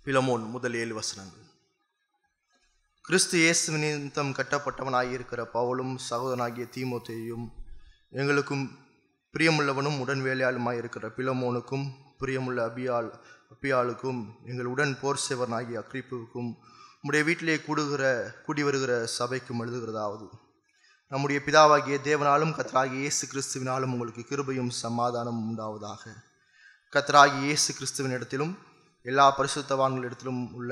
Philemon முதல் 7 வசனங்கள். கிறிஸ்து இயேசு நிமித்தம் கட்டப்பட்டவனாயிருக்கிற பவுலும் சகோதரனாகிய தீமோத்தேயும் எங்களுக்கும் பிரியமுள்ளவனும் உடன் வேலையாளுமாயிருக்கிற பிலமோனுக்கும் பிரியமுள்ள அப்பியாளுக்கும் எங்கள் உடன் போர் சேவனாகிய அக்ரிப்புக்கும் உம்முடைய வீட்டிலே கூடி வருகிற சபைக்கும் எழுதுகிறதாவது: நம்முடைய பிதாவாகிய தேவனாலும் கர்த்தராகிய இயேசு கிறிஸ்துவினாலும் உங்களுக்கு கிருபையும் சமாதானமும் உண்டாவதாக. கர்த்தராகிய இயேசு கிறிஸ்துவின் இடத்திலும் எல்லா பரிசுத்தவான்களிடத்திலும் உள்ள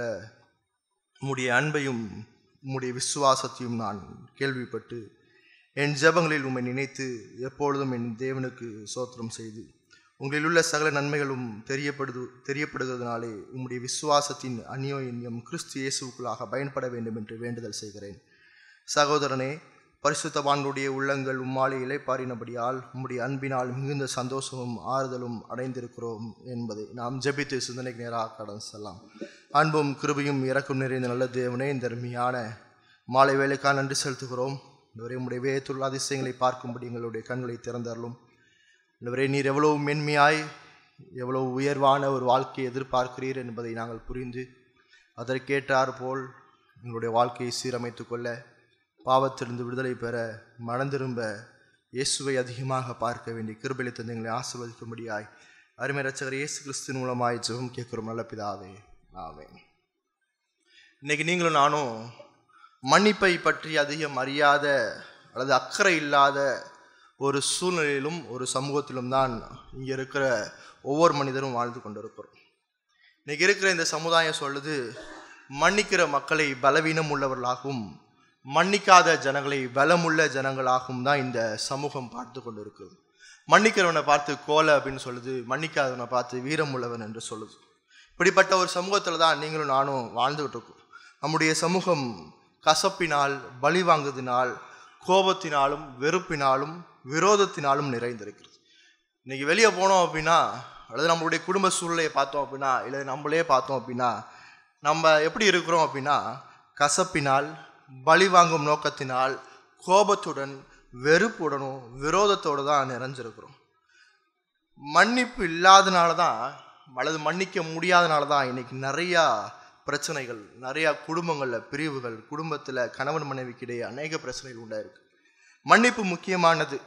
உம்முடைய அன்பையும் உம்முடைய விசுவாசத்தையும் நான் கேள்விப்பட்டு என் ஜெபங்களில் உம்மை நினைத்து எப்பொழுதும் என் தேவனுக்கு ஸ்தோத்திரம் செய்து உங்களில் உள்ள சகல நன்மைகளும் தெரியப்படுகிறதுனாலே உம்முடைய விசுவாசத்தின் அந்யோன்யம் கிறிஸ்து இயேசுவுக்குள்ளாக பயன்பட வேண்டும் என்று வேண்டுதல் செய்கிறேன். சகோதரனே, பரிசுத்தவான்களுடைய உள்ளங்கள் உம்மாலே இளைப்பாறினபடியால் உம்முடைய அன்பினால் மிகுந்த சந்தோஷமும் ஆறுதலும் அடைந்திருக்கிறோம் என்பதை நாம் ஜெபித்து சிந்தனைக்கு நேராக கடன் செல்லலாம். அன்பும் கிருபையும் இரக்கம் நிறைந்த நல்ல தேவனே, இந்த அருமையான மாலை வேலைக்காக நன்றி செலுத்துகிறோம். இவரை உம்முடைய வேதத்துள்ள அதிசயங்களை பார்க்கும்படி எங்களுடைய கண்களை திறந்தரலும். இவரை நீர் எவ்வளவு மென்மையாய் எவ்வளவு உயர்வான ஒரு வாழ்க்கையை எதிர்பார்க்கிறீர் என்பதை நாங்கள் புரிந்து அதற்கேற்றார் போல் எங்களுடைய வாழ்க்கையை சீரமைத்து கொள்ள, பாவத்திலிருந்து விடுதலை பெற, மனந்திரும்ப இயேசுவை அதிகமாக பார்க்க வேண்டிய கிருபையை தந்து எங்களை ஆசீர்வதிக்கும்படியாய் அருமை இரட்சகர் இயேசு கிறிஸ்துவின் மூலமாய் ஜெபம் கேட்கிறோம் நல்ல பிதாவே, ஆமென். இன்னைக்கு நீங்களும் நானும் மன்னிப்பை பற்றி அதிகம் அறியாத அல்லது அக்கறை இல்லாத ஒரு சூழ்நிலையிலும் ஒரு சமூகத்திலும் தான் இங்கே இருக்கிற ஒவ்வொரு மனிதரும் வாழ்ந்து கொண்டிருக்கிறோம். இன்னைக்கு இருக்கிற இந்த சமுதாயம் சொல்லுது, மன்னிக்கிற மக்களை பலவீனம் உள்ளவர்களாகவும் மன்னிக்காத ஜனங்களை பலமுள்ள ஜனங்களாகவும் தான் இந்த சமூகம் பார்த்து கொண்டு இருக்குது. மன்னிக்கிறவனை பார்த்து கோலை அப்படின்னு சொல்லுது, மன்னிக்காதவனை பார்த்து வீரம் உள்ளவன் என்று சொல்லுது. இப்படிப்பட்ட ஒரு சமூகத்தில் தான் நீங்களும் நானும் வாழ்ந்துகிட்டு இருக்கோம். நம்முடைய சமூகம் கசப்பினால், பழி வாங்குவதினால், கோபத்தினாலும் வெறுப்பினாலும் விரோதத்தினாலும் நிறைந்திருக்கிறது. இன்னைக்கு வெளியே போனோம் அப்படின்னா, அல்லது நம்மளுடைய குடும்ப சூழ்நிலையை பார்த்தோம் அப்படின்னா, இல்லை நம்மளே பார்த்தோம் அப்படின்னா, நம்ம எப்படி இருக்கிறோம் அப்படின்னா, கசப்பினால், பழி வாங்கும் நோக்கத்தினால், கோபத்துடன், வெறுப்புடனும் விரோதத்தோடு தான் நிறைஞ்சிருக்கிறோம். மன்னிப்பு இல்லாதனால தான் அல்லது மன்னிக்க முடியாதனால தான் இன்னைக்கு நிறையா பிரச்சனைகள், நிறையா குடும்பங்களில் பிரிவுகள், குடும்பத்தில் கணவன் மனைவிக்கிடையே அநேக பிரச்சனைகள் உண்டாயிருக்கு. மன்னிப்பு முக்கியமானது.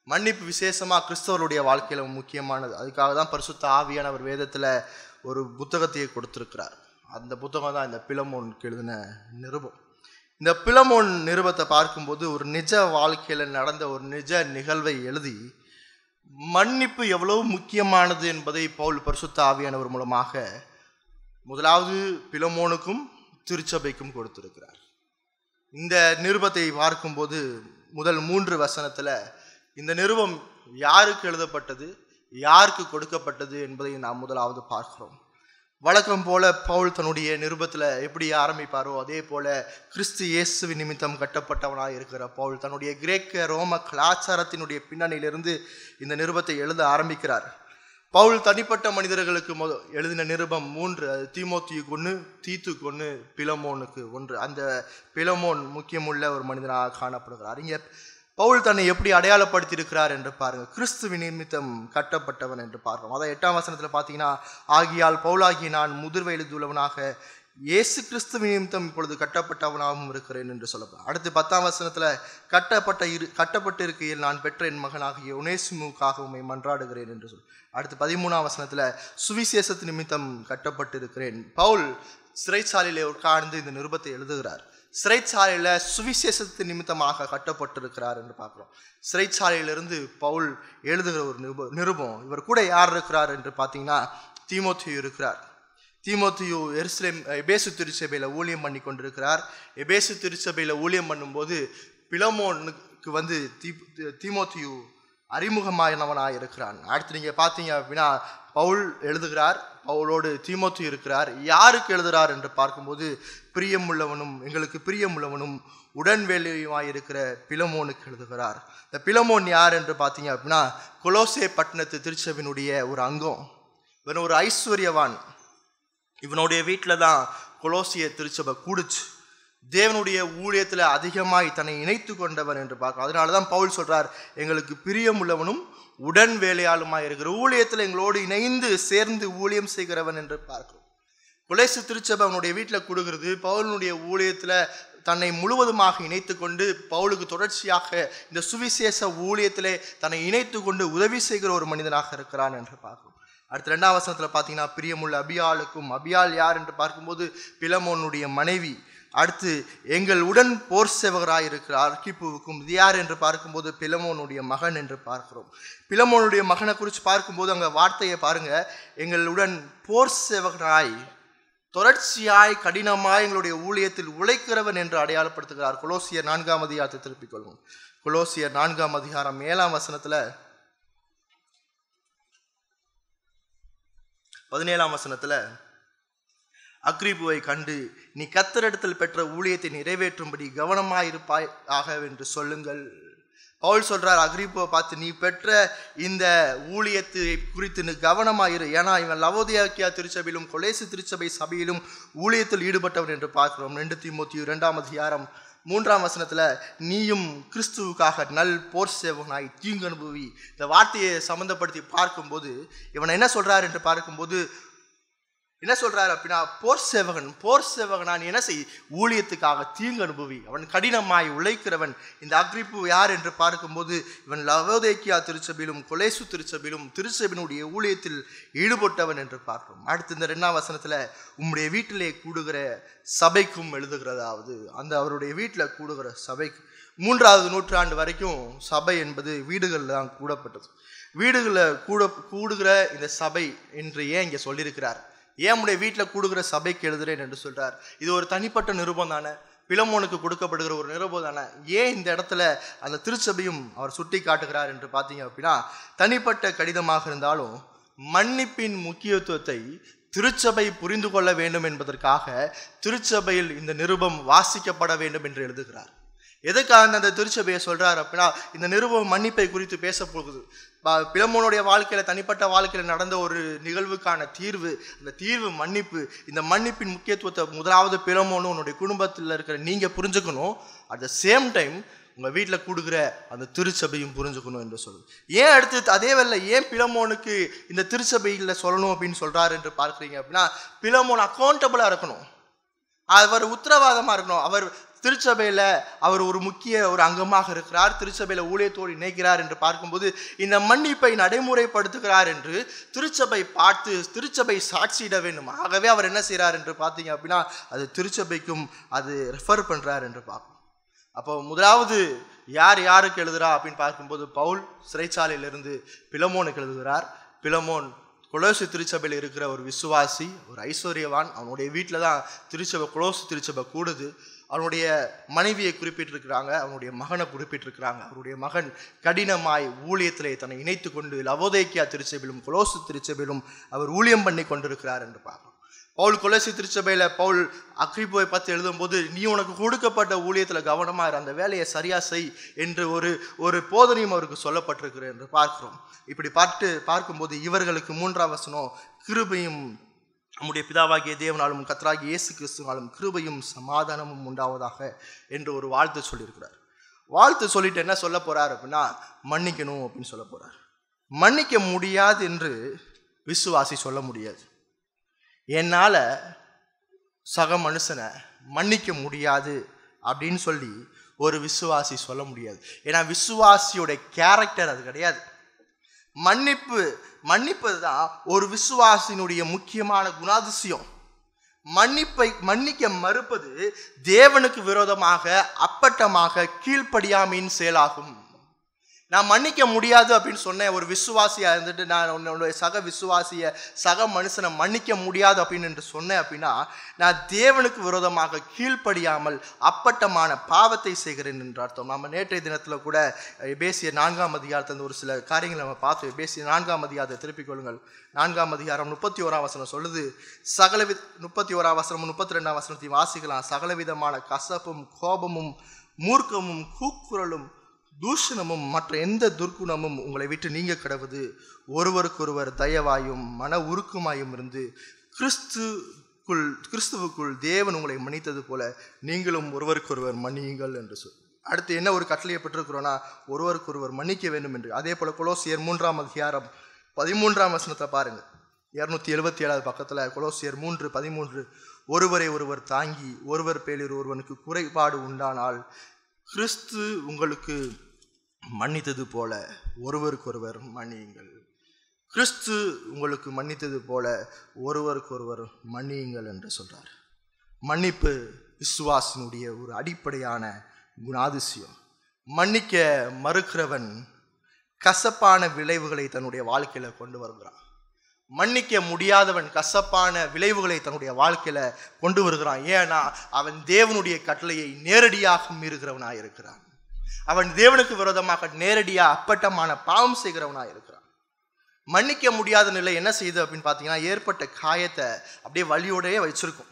மன்னிப்பு விசேஷமாக கிறிஸ்தவருடைய வாழ்க்கையில் முக்கியமானது. அதுக்காக தான் பரிசுத்த ஆவியானவர் வேதத்தில் ஒரு புத்தகத்தையே கொடுத்துருக்கிறார். அந்த புத்தகம் தான் இந்த பிலமோனுக்கு எழுதின நிருபம். இந்த பிலமோன் நிருபத்தை பார்க்கும்போது ஒரு நிஜ வாழ்க்கையில் நடந்த ஒரு நிஜ நிகழ்வை எழுதி மன்னிப்பு எவ்வளவு முக்கியமானது என்பதை பவுல் பரிசுத்த ஆவியானவர் மூலமாக முதலாவது பிலமோனுக்கும் திருச்சபைக்கும் கொடுத்திருக்கிறார். இந்த நிருபத்தை பார்க்கும்போது முதல் 3 வசனத்தில் இந்த நிருபம் யாருக்கு எழுதப்பட்டது, யாருக்கு கொடுக்கப்பட்டது என்பதை நாம் முதலாவது பார்க்கிறோம். வழக்கம் போல பவுல் தன்னுடைய நிருபத்தில் எப்படி ஆரம்பிப்பாரோ அதே போல கிறிஸ்து இயேசுவின் நிமித்தம் கட்டப்பட்டவனாக இருக்கிற பவுல் தன்னுடைய கிரேக்க ரோம கலாச்சாரத்தினுடைய பின்னணியிலிருந்து இந்த நிருபத்தை எழுத ஆரம்பிக்கிறார். பவுல் தனிப்பட்ட மனிதர்களுக்கு எழுதின நிருபம் 3, அது தீமோத்தியுக்கு 1, தீத்துக்கு 1, பிலமோனுக்கு 1. அந்த பிலமோன் முக்கியமுள்ள ஒரு மனிதனாக காணப்படுகிறார். இங்கே பவுல் தன்னை எப்படி அடையாளப்படுத்தி இருக்கிறார் என்று பாருங்கள். கிறிஸ்துவின் நிமித்தம் கட்டப்பட்டவன் என்று பார்க்கிறோம். அதான் 8ஆம் வசனத்தில் பார்த்தீங்கன்னா, ஆகியால் பவுலாகிய நான் முதிர் வயது உள்ளவனாக இயேசு கிறிஸ்துவின் நிமித்தம் இப்பொழுது கட்டப்பட்டவனாகவும் இருக்கிறேன் என்று சொல்லப்படும். அடுத்து 10ஆம் வசனத்தில் கட்டப்பட்டு இருக்கையில் நான் பெற்ற என் மகனாகிய ஒனேசிமுக்காக உம்மை மன்றாடுகிறேன் என்று சொல். அடுத்து 13ஆம் வசனத்தில் சுவிசேஷத்து நிமித்தம் கட்டப்பட்டு இருக்கிறேன். பவுல் சிறைச்சாலையிலே உட்கார்ந்து இந்த நிருபத்தை எழுதுகிறார். சிறைச்சாலையில் சுவிசேஷத்து நிமித்தமாக கட்டப்பட்டிருக்கிறார் என்று பார்க்கிறோம். சிறைச்சாலையிலிருந்து பவுல் எழுதுகிற ஒரு நிருபம். இவர் கூட யார் இருக்கிறார் என்று பார்த்தீங்கன்னா, தீமோத்தேயு இருக்கிறார். தீமோத்தேயு எபேசு திருச்சபையில் ஊழியம் பண்ணி கொண்டிருக்கிறார். எபேசு திருச்சபையில் ஊழியம் பண்ணும்போது பிலமோனுக்கு தீமோத்தேயு அறிமுகமானவனாக இருக்கிறான். அடுத்து நீங்கள் பார்த்தீங்க அப்படின்னா, பவுல் எழுதுகிறார், பவுலோடு தீமோத்தேயு இருக்கிறார். யாருக்கு எழுதுகிறார் என்று பார்க்கும்போது, எங்களுக்கு பிரியமுள்ளவனும் உடன் வேலையுமாய் இருக்கிற பிலமோனுக்கு எழுதுகிறார். இந்த பிலமோன் யார் என்று பார்த்தீங்க அப்படின்னா, கொலோசே பட்டணத்து திருச்சபையினுடைய ஒரு அங்கம். இவன் ஒரு ஐஸ்வர்யவான். இவனுடைய வீட்டில் தான் கொலோசிய திருச்சபை கூடுச்சு. தேவனுடைய ஊழியத்தில் அதிகமாய் தன்னை இணைத்து கொண்டவன் என்று பார்க்கிறோம். அதனால தான் பவுல் சொல்றார், எங்களுக்கு பிரியமுள்ளவனும் உடன் வேலையாளுமாய் இருக்கிற ஊழியத்தில் எங்களோடு இணைந்து சேர்ந்து ஊழியம் செய்கிறவன் என்று பார்க்கிறோம். கொலேசு திருச்சபை அவனுடைய வீட்டில் கூடுகிறது. பவுலுடைய ஊழியத்தில் தன்னை முழுவதுமாக இணைத்து கொண்டு பவுலுக்கு தொடர்ச்சியாக இந்த சுவிசேஷ ஊழியத்திலே தன்னை இணைத்து கொண்டு உதவி செய்கிற ஒரு மனிதனாக இருக்கிறான் என்று பார்க்கிறோம். அடுத்த 2ஆம் வசனத்தில் பார்த்தீங்கன்னா, பிரியமுள்ள அபியாளுக்கும், அபியாள் யார் என்று பார்க்கும்போது பிலமோனுடைய மனைவி. அடுத்து எங்கள் உடன் போர் சேவகராக இருக்கிற அர்க்கிப்புவுக்கும், இது யார் என்று பார்க்கும்போது பிலமோனுடைய மகன் என்று பார்க்கிறோம். பிலமோனுடைய மகனை குறித்து பார்க்கும்போது அங்கே வார்த்தையை பாருங்க, எங்களுடன் போர் சேவகராய் தொடர்ச்சியாய் கடினமாய் எங்களுடைய ஊழியத்தில் உழைக்கிறவன் என்று அடையாளப்படுத்துகிறார். கொலோசியர் 4ஆம் அதிகாரத்தை திருப்பிக் கொள்வோம். கொலோசியர் 4ஆம் அதிகாரம் 7ஆம் வசனத்துல 17ஆம் வசனத்துல அக்ரிப்புவை கண்டு, நீ கர்த்தரிடத்தில் பெற்ற ஊழியத்தை நிறைவேற்றும்படி கவனமாயிருப்பாய் ஆக என்று சொல்லுங்கள். பவுல் சொல்றார் அக்ரிப்புவை பார்த்து, நீ பெற்ற இந்த ஊழியத்தை குறித்து கவனமாயிரு. ஏன்னா இவன் லவோதியாக்கியா திருச்சபையிலும் கொலேசு திருச்சபை சபையிலும் ஊழியத்தில் ஈடுபட்டவன் என்று பார்க்கிறோம். 2 தீமோத்தேயு 2ஆம் அதிகாரம் 3ஆம் வசனத்துல, நீயும் கிறிஸ்துவுக்காக நல் போர் சேவகனாய் தீங்கு அனுபவி. இந்த வார்த்தையை சம்பந்தப்படுத்தி பார்க்கும்போது இவன் என்ன சொல்றார் என்று பார்க்கும்போது என்ன சொல்றாரு அப்படின்னா, போர் சேவகன் நான் என்ன செய், ஊழியத்துக்காக தீங்கு அனுபவி. அவன் கடினமாய் உழைக்கிறவன். இந்த அக்ரிப்பு யார் என்று பார்க்கும்போது இவன் லவோதியா திருச்சபையிலும் கொலேசு திருச்சபையிலும் திருச்சபையினுடைய ஊழியத்தில் ஈடுபட்டவன் என்று பார்க்கிறோம். அடுத்து இந்த 2ஆம் வசனத்துல, உம்முடைய வீட்டிலே கூடுகிற சபைக்கும் எழுதுகிறதாவது. அந்த அவருடைய வீட்டில் கூடுகிற சபைக்கு 3ஆவது நூற்றாண்டு வரைக்கும் சபை என்பது வீடுகளில் தான் கூடப்பட்டது. வீடுகளில் கூடுகிற இந்த சபை என்று ஏன் இங்கே சொல்லியிருக்கிறார்? ஏன் உடைய வீட்டில் கூடுகிற சபைக்கு எழுதுறேன் என்று சொல்றார்? இது ஒரு தனிப்பட்ட நிருபம் தானே, பிலமோனுக்கு கொடுக்கப்படுகிற ஒரு நிருபம் தானே. ஏன் இந்த இடத்துல அந்த திருச்சபையும் அவர் சுட்டி காட்டுகிறார் என்று பார்த்தீங்க அப்படின்னா, தனிப்பட்ட கடிதமாக இருந்தாலும் மன்னிப்பின் முக்கியத்துவத்தை திருச்சபை புரிந்து கொள்ள வேண்டும் என்பதற்காக திருச்சபையில் இந்த நிருபம் வாசிக்கப்பட வேண்டும் என்று எழுதுகிறார். எதுக்காக அந்த திருச்சபையை சொல்றார் அப்படின்னா, இந்த நிருபம் மன்னிப்பை குறித்து பேச போகுது. பிலமோனுடைய வாழ்க்கையில, தனிப்பட்ட வாழ்க்கையில நடந்த ஒரு நிகழ்வுக்கான தீர்வு, அந்த தீர்வு மன்னிப்பு. இந்த மன்னிப்பின் முக்கியத்துவத்தை முதலாவது பிலமோனும் உன்னுடைய குடும்பத்தில் இருக்கிற நீங்க புரிஞ்சுக்கணும். அட் த சேம் டைம் உங்க வீட்டில் கூடுகிற அந்த திருச்சபையும் புரிஞ்சுக்கணும் என்று சொல்லுது. ஏன் அடுத்து அதே வேளை ஏன் பிலமோனுக்கு இந்த திருச்சபையில் சொல்லணும் அப்படின்னு சொல்றாரு என்று பார்க்குறீங்க அப்படின்னா, பிலமோன் அக்கௌண்டபிளா இருக்கணும், அவர் உத்தரவாதமா இருக்கணும். அவர் திருச்சபையில் அவர் ஒரு முக்கிய ஒரு அங்கமாக இருக்கிறார், திருச்சபையில் ஊழியத்தோடு இணைக்கிறார் என்று பார்க்கும்போது இந்த மன்னிப்பை நடைமுறைப்படுத்துகிறார் என்று திருச்சபை பார்த்து திருச்சபை சாட்சியிட வேண்டும். ஆகவே அவர் என்ன செய்கிறார் என்று பார்த்தீங்க அப்படின்னா, அது திருச்சபைக்கும் அது ரெஃபர் பண்ணுறார் என்று பார்க்கணும். அப்போ முதலாவது யாருக்கு எழுதுறா அப்படின்னு பார்க்கும்போது, பவுல் சிறைச்சாலையிலிருந்து பிலமோனுக்கு எழுதுகிறார். பிலமோன் கொலோசு திருச்சபையில் இருக்கிற ஒரு விசுவாசி, ஒரு ஐஸ்வர்யவான். அவனுடைய வீட்டில் தான் திருச்சபை, கொலோசு திருச்சபை கூடுது. அவனுடைய மனைவியை குறிப்பிட்டிருக்கிறாங்க, அவனுடைய மகனை குறிப்பிட்டிருக்கிறாங்க. அவருடைய மகன் கடினமாய் ஊழியத்திலே தன்னை இணைத்து கொண்டு லவோதியா திருச்சபையிலும் கொலோசு திருச்சபையிலும் அவர் ஊழியம் பண்ணி கொண்டிருக்கிறார் என்று பார்க்கிறோம். பவுல் கொலோசு திருச்சபையில் பவுல் அக்ரிப்புவை பற்றி எழுதும்போது, நீ உனக்கு கொடுக்கப்பட்ட ஊழியத்தில் கவனமாக இரு, அந்த வேலையை சரியா செய் என்று ஒரு போதனையும் அவருக்கு சொல்லப்பட்டிருக்கிறது என்று பார்க்கிறோம். இப்படி பார்க்கும்போது இவர்களுக்கு 3ஆம் வசனம், கிருபையும் நம்முடைய பிதாவாகிய தேவனாலும் கர்த்தராகிய இயேசு கிறிஸ்துவாலும் கிருபையும் சமாதானமும் உண்டாவதாக என்று ஒரு வாழ்த்து சொல்லியிருக்கிறார். வாழ்த்து சொல்லிட்டு என்ன சொல்ல போறார் அப்படின்னா, மன்னிக்கணும் அப்படின்னு சொல்ல போறார். மன்னிக்க முடியாது என்று விசுவாசி சொல்ல முடியாது. என்னால் சக மனுஷனை மன்னிக்க முடியாது அப்படின்னு சொல்லி ஒரு விசுவாசி சொல்ல முடியாது. ஏன்னா விசுவாசியோட கேரக்டர் அது கிடையாது. மன்னிப்பது தான் ஒரு விசுவாசினுடைய முக்கியமான குணாதிசயம். மன்னிக்க மறுப்பது தேவனுக்கு விரோதமாக அப்பட்டமாக கீழ்ப்படியாமையின் செயலாகும். நான் மன்னிக்க முடியாது அப்படின்னு சொன்னேன், ஒரு விசுவாசியா இருந்துட்டு நான் உன்னுடைய சக மனுஷனை மன்னிக்க முடியாது அப்படின்னு என்று சொன்னேன் அப்படின்னா, நான் தேவனுக்கு விரோதமாக கீழ்ப்படியாமல் அப்பட்டமான பாவத்தை செய்கிறேன் என்று அர்த்தம். நம்ம நேற்றைய தினத்தில் கூட எபேசியர் 4ஆம் அதிகாரத்தில் ஒரு சில காரியங்களை நம்ம பார்த்தோம். எபேசியர் 4ஆம் அதிகாரத்தை திருப்பிக் கொள்ளுங்கள். 4ஆம் அதிகாரம் 31ஆம் வசனம் சொல்லுது, 31ஆம் வசனம் 32ஆம் வசனத்தையும் வாசிக்கலாம். சகலவிதமான கசப்பும் கோபமும் மூர்க்கமும் கூக்குரலும் தூஷணமும் மற்ற எந்த துர்க்குணமும் உங்களை விட்டு நீங்க கடவுது. ஒருவருக்கொருவர் தயவாயும் மன உருக்குமாயும் இருந்து கிறிஸ்துவுக்குள் தேவன் உங்களை மன்னித்தது போல நீங்களும் ஒருவருக்கொருவர் மன்னியுங்கள் என்று சொல். அடுத்து என்ன ஒரு கட்டளையை பெற்றிருக்கிறோன்னா, ஒருவருக்கொருவர் மன்னிக்க வேண்டும் என்று. அதே போல கொலோசியர் 3ஆம் அதிகாரம் 13ஆம் வசனத்தை பாருங்க. 277 பக்கத்தில் கொலோசியர் 3:13, ஒருவரை ஒருவர் தாங்கி ஒருவர் பேரில் ஒருவனுக்கு குறைபாடு உண்டானால் கிறிஸ்து உங்களுக்கு மன்னித்தது போல ஒருவருக்கொருவர் மன்னியுங்கள். கிறிஸ்து உங்களுக்கு மன்னித்தது போல ஒருவருக்கொருவர் மன்னியுங்கள் என்று சொல்றார். மன்னிப்பு விசுவாசினுடைய ஒரு அடிப்படையான குணாதிசயம். மன்னிக்க மறுக்கிறவன் கசப்பான விளைவுகளை தன்னுடைய வாழ்க்கையில கொண்டு வருகிறான். மன்னிக்க முடியாதவன் கசப்பான விளைவுகளை தன்னுடைய வாழ்க்கையில கொண்டு வருகிறான். ஏன்னா அவன் தேவனுடைய கட்டளையை நேரடியாக மீறுகிறவனாய் இருக்கிறான். அவன் தேவனுக்கு விரோதமாக நேரடியாக அப்பட்டமான பாவம் செய்கிறவனாய் இருக்கிறான். மன்னிக்க முடியாத நிலை என்ன செய்யுது அப்படின்னு பார்த்தீங்கன்னா, ஏற்பட்ட காயத்தை அப்படியே வலியோடையே வச்சிருக்கும்.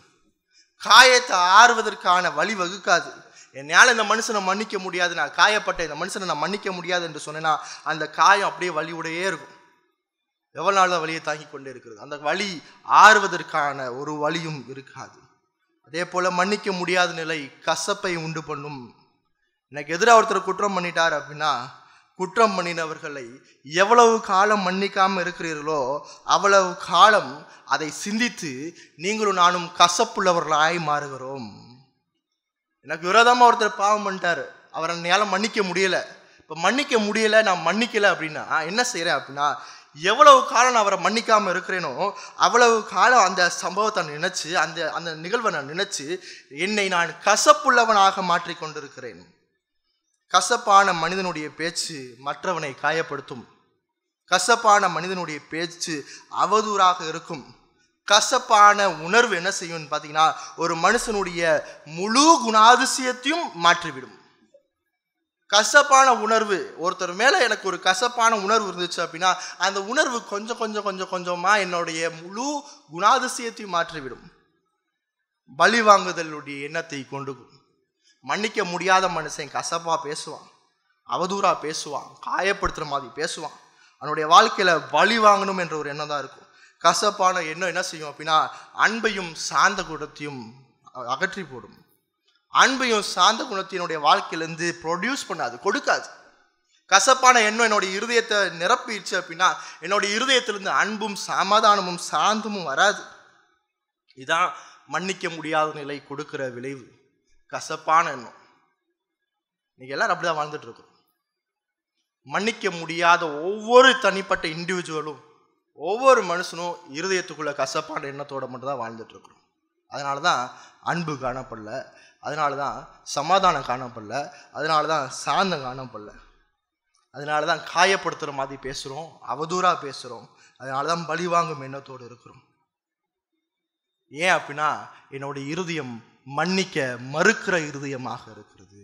காயத்தை ஆறுவதற்கான வழி வகுக்காது. என்னால் இந்த மனுஷனை மன்னிக்க முடியாது, நான் காயப்பட்ட இந்த மனுஷனை நான் மன்னிக்க முடியாது என்று சொன்னேன்னா அந்த காயம் அப்படியே வலியோடையே இருக்கும். எவ்வளவு நாள் வலியை தாங்கி கொண்டே இருக்கிறது. அந்த வலி ஆறுவதற்கான ஒரு வழியும் இருக்காது. அதே போல மன்னிக்க முடியாத நிலை கசப்பை உண்டு பண்ணும். எனக்கு எதிராக ஒருத்தர் குற்றம் பண்ணிட்டார் அப்படின்னா, குற்றம் பண்ணினவர்களை எவ்வளவு காலம் மன்னிக்காம இருக்கிறீர்களோ அவ்வளவு காலம் அதை சிந்தித்து நீங்களும் நானும் கசப்புள்ளவர்களாய் மாறுகிறோம். எனக்கு விரோதமா ஒருத்தர் பாவம் பண்ணிட்டாரு, அவரை என்னால் மன்னிக்க முடியல. இப்போ மன்னிக்க முடியல, நான் மன்னிக்கல அப்படின்னா என்ன செய்யறேன் அப்படின்னா, எவ்வளவு காலம் நான் அவரை மன்னிக்காம இருக்கிறேனோ அவ்வளவு காலம் அந்த சம்பவத்தை நினைச்சு அந்த நிகழ்வை நான் நினைச்சு என்னை நான் கசப்புள்ளவனாக மாற்றி கொண்டிருக்கிறேன். கசப்பான மனிதனுடைய பேச்சு மற்றவனை காயப்படுத்தும். கசப்பான மனிதனுடைய பேச்சு அவதூறாக இருக்கும். கசப்பான உணர்வு என்ன செய்யும் பார்த்தீங்கன்னா, ஒரு மனுஷனுடைய முழு குணாதிசயத்தையும் மாற்றிவிடும். கசப்பான உணர்வு, ஒருத்தர் மேலே எனக்கு ஒரு கசப்பான உணர்வு இருந்துச்சு அப்படின்னா அந்த உணர்வு கொஞ்சம் கொஞ்சம் கொஞ்சம் கொஞ்சமாக என்னுடைய முழு குணாதிசயத்தையும் மாற்றிவிடும். பலி வாங்குதலுடைய எண்ணத்தை கொண்டு மன்னிக்க முடியாத மனுஷன் கசப்பாக பேசுவான், அவதூறாக பேசுவான், காயப்படுத்துகிற மாதிரி பேசுவான். அவனுடைய வாழ்க்கையில் பலி வாங்கணும் என்ற ஒரு எண்ணம் தான் இருக்கும். கசப்பான எண்ணம் என்ன செய்யும் அப்படின்னா, அன்பையும் சாந்த குணத்தையும் அகற்றி போடும். அன்பையும் சாந்த குணத்தினுடைய வாழ்க்கையிலேருந்து ப்ரொடியூஸ் பண்ணாது, கொடுக்காது. கசப்பான எண்ணம் என்னுடைய இருதயத்தை நிரப்பிடுச்சு அப்படின்னா என்னுடைய இருதயத்திலிருந்து அன்பும் சமாதானமும் சாந்தமும் வராது. இதுதான் மன்னிக்க முடியாத நிலை கொடுக்கிற விளைவு, கசப்பான எண்ணம். இன்னைக்கு எல்லாரும் அப்படிதான் வாழ்ந்துட்டு இருக்கோம். மன்னிக்க முடியாத ஒவ்வொரு தனிப்பட்ட இண்டிவிஜுவலும், ஒவ்வொரு மனுஷனும் இருதயத்துக்குள்ள கசப்பான எண்ணத்தோட மட்டும் தான் வாழ்ந்துட்டு இருக்கிறோம். அதனால தான் அன்பு காணப்படல, அதனால தான் சமாதானம் காணப்படல, அதனால தான் சாந்தம் காணப்படல, அதனால தான் காயப்படுத்துகிற மாதிரி பேசுகிறோம், அவதூறாக பேசுகிறோம், அதனால தான் பழி வாங்கும் எண்ணத்தோடு இருக்கிறோம். ஏன் அப்படின்னா என்னுடைய இருதயம் மன்னிக்க மறுக்கிற இருதயமாக இருக்கிறது.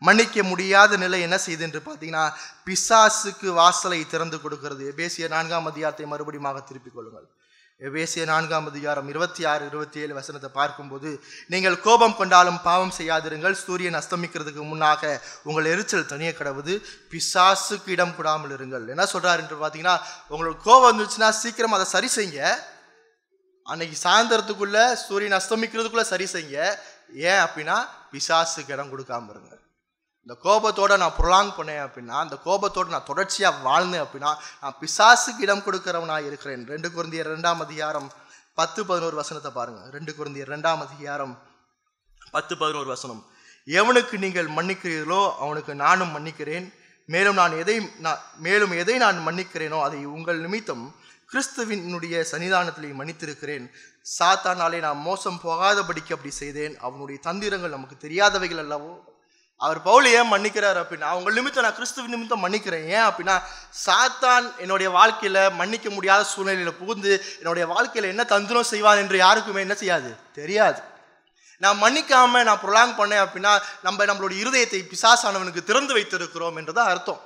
மன்னிக்க முடியாத நிலை என்ன செய்யுது என்று பார்த்தீங்கன்னா, பிசாசுக்கு வாசலை திறந்து கொடுக்கிறது. எபேசியர் 4 மறுபடியும் திருப்பிக் கொள்ளுங்கள். எபேசியர் 4 26-27 வசனத்தை பார்க்கும்போது, நீங்கள் கோபம் கொண்டாலும் பாவம் செய்யாதிருங்கள், சூரியன் அஸ்தமிக்கிறதுக்கு முன்னாக உங்கள் எரிச்சல் தனிய கடவுது, பிசாசுக்கு இடம் கொடாமல் இருங்கள். என்ன சொல்றாரு என்று பார்த்தீங்கன்னா, உங்களுக்கு கோபம் வந்துச்சுன்னா சீக்கிரம் அதை சரி செய்யுங்க. அன்னைக்கு சாயந்தரத்துக்குள்ள சூரியன் அஸ்தமிக்கிறதுக்குள்ள சரி செய்யுங்க. ஏன் அப்படின்னா பிசாசுக்கு இடம் கொடுக்காம இருங்க. இந்த கோபத்தோட நான் ப்ரொலாங் பண்ணேன் அப்படின்னா, அந்த கோபத்தோடு நான் தொடர்ச்சியாக வாழ்ந்தேன் அப்படின்னா நான் பிசாசுக்கு இடம் கொடுக்கிறவனாக இருக்கிறேன். 2 கொரிந்தியர் 2:10-11 வசனத்தை பாருங்க. 2 கொரிந்தியர் 2:10-11 வசனம். எவனுக்கு நீங்கள் மன்னிக்கிறீர்களோ அவனுக்கு நானும் மன்னிக்கிறேன். மேலும் எதை நான் மன்னிக்கிறேனோ அதை உங்கள் நிமித்தம் கிறிஸ்துவினுடைய சன்னிதானத்திலே மன்னித்திருக்கிறேன். சாத்தானாலே நான் மோசம் போகாதபடிக்கு அப்படி செய்தேன். அவனுடைய தந்திரங்கள் நமக்கு தெரியாதவைகள் அல்லவோ. அவர் பவுல் ஏன் மன்னிக்கிறார் அப்படின்னா, அவங்க நிமித்தம் நான் கிறிஸ்துவின் நிமித்தம் மன்னிக்கிறேன். ஏன் அப்படின்னா சாத்தான் என்னுடைய வாழ்க்கையில மன்னிக்க முடியாத சூழ்நிலையில புகுந்து என்னுடைய வாழ்க்கையில என்ன தந்திரம் செய்வான் என்று யாருக்குமே என்ன செய்யாது, தெரியாது. நான் மன்னிக்காம நான் ப்ரொலாங் பண்ணேன் அப்படின்னா நம்மளுடைய இருதயத்தை பிசாசானவனுக்கு திறந்து வைத்திருக்கிறோம் என்றுதான் அர்த்தம்.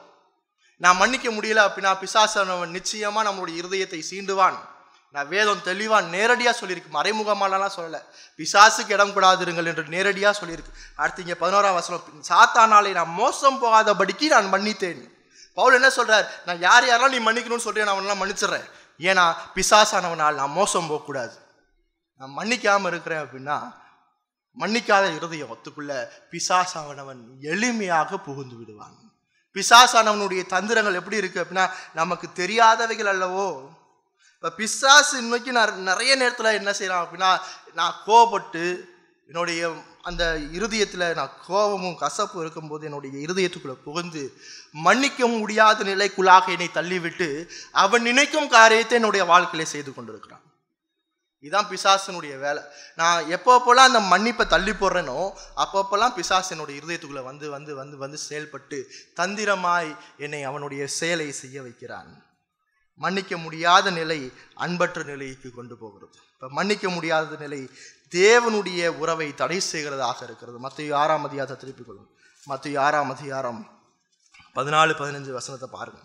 நான் மன்னிக்க முடியல அப்படின்னா பிசாசானவன் நிச்சயமா நம்மளுடைய இருதயத்தை சீண்டுவான். நான் வேதம் தெளிவா நேரடியா சொல்லியிருக்கு, மறைமுகமாலாம் சொல்லல. பிசாசுக்கு இடம் கூடாதிருங்கள் என்று நேரடியா சொல்லியிருக்கு. அடுத்து இங்க 11ஆம் வசனம், சாத்தானாலே நான் மோசம் போகாதபடிக்கு நான் மன்னித்தேன். பவுல் என்ன சொல்றார், நான் யாரெல்லாம் நீ மன்னிக்கணும்னு சொல்றேன் நான் அவனெல்லாம் மன்னிச்சிடறேன். ஏன்னா பிசாசானவனால் நான் மோசம் போகக்கூடாது. நான் மன்னிக்காம இருக்கிறேன் அப்படின்னா மன்னிக்காத இருதயத்துக்குள்ள பிசாசானவன் எளிமையாக புகுந்து விடுவான். பிசாசானவனுடைய தந்திரங்கள் எப்படி இருக்கு அப்படின்னா நமக்கு தெரியாதவைகள் அல்லவோ. இப்போ பிசாசு இன்னைக்கு நிறைய நேரத்தில் என்ன செய்யறான் அப்படின்னா, நான் கோபப்பட்டு என்னுடைய அந்த இருதயத்தில் நான் கோபமும் கசப்பும் இருக்கும்போது என்னுடைய இருதயத்துக்குள்ளே புகுந்து மன்னிக்க முடியாத நிலைக்குள்ளாக என்னை தள்ளிவிட்டு அவன் நினைக்கும் காரியத்தை என்னுடைய வாழ்க்கையில செய்து கொண்டிருக்கிறான். இதுதான் பிசாசனுடைய வேலை. நான் எப்பப்போலாம் அந்த மன்னிப்பை தள்ளி போடுறேனோ அப்பப்போலாம் பிசாசு என்னுடைய இருதயத்துக்குள்ளே வந்து வந்து வந்து வந்து செயல்பட்டு தந்திரமாய் என்னை அவனுடைய செயலை செய்ய வைக்கிறான். மன்னிக்க முடியாத நிலை அன்பற்ற நிலைக்கு கொண்டு போகிறது. இப்போ மன்னிக்க முடியாத நிலை தேவனுடைய உறவை தடை செய்கிறதாக இருக்கிறது. மத்தேயு 6ஆம் அதிகாரத்தை திருப்பிக் கொள்ளும். மத்தேயு 6ஆம் அதிகாரம் 14-15 பாருங்க.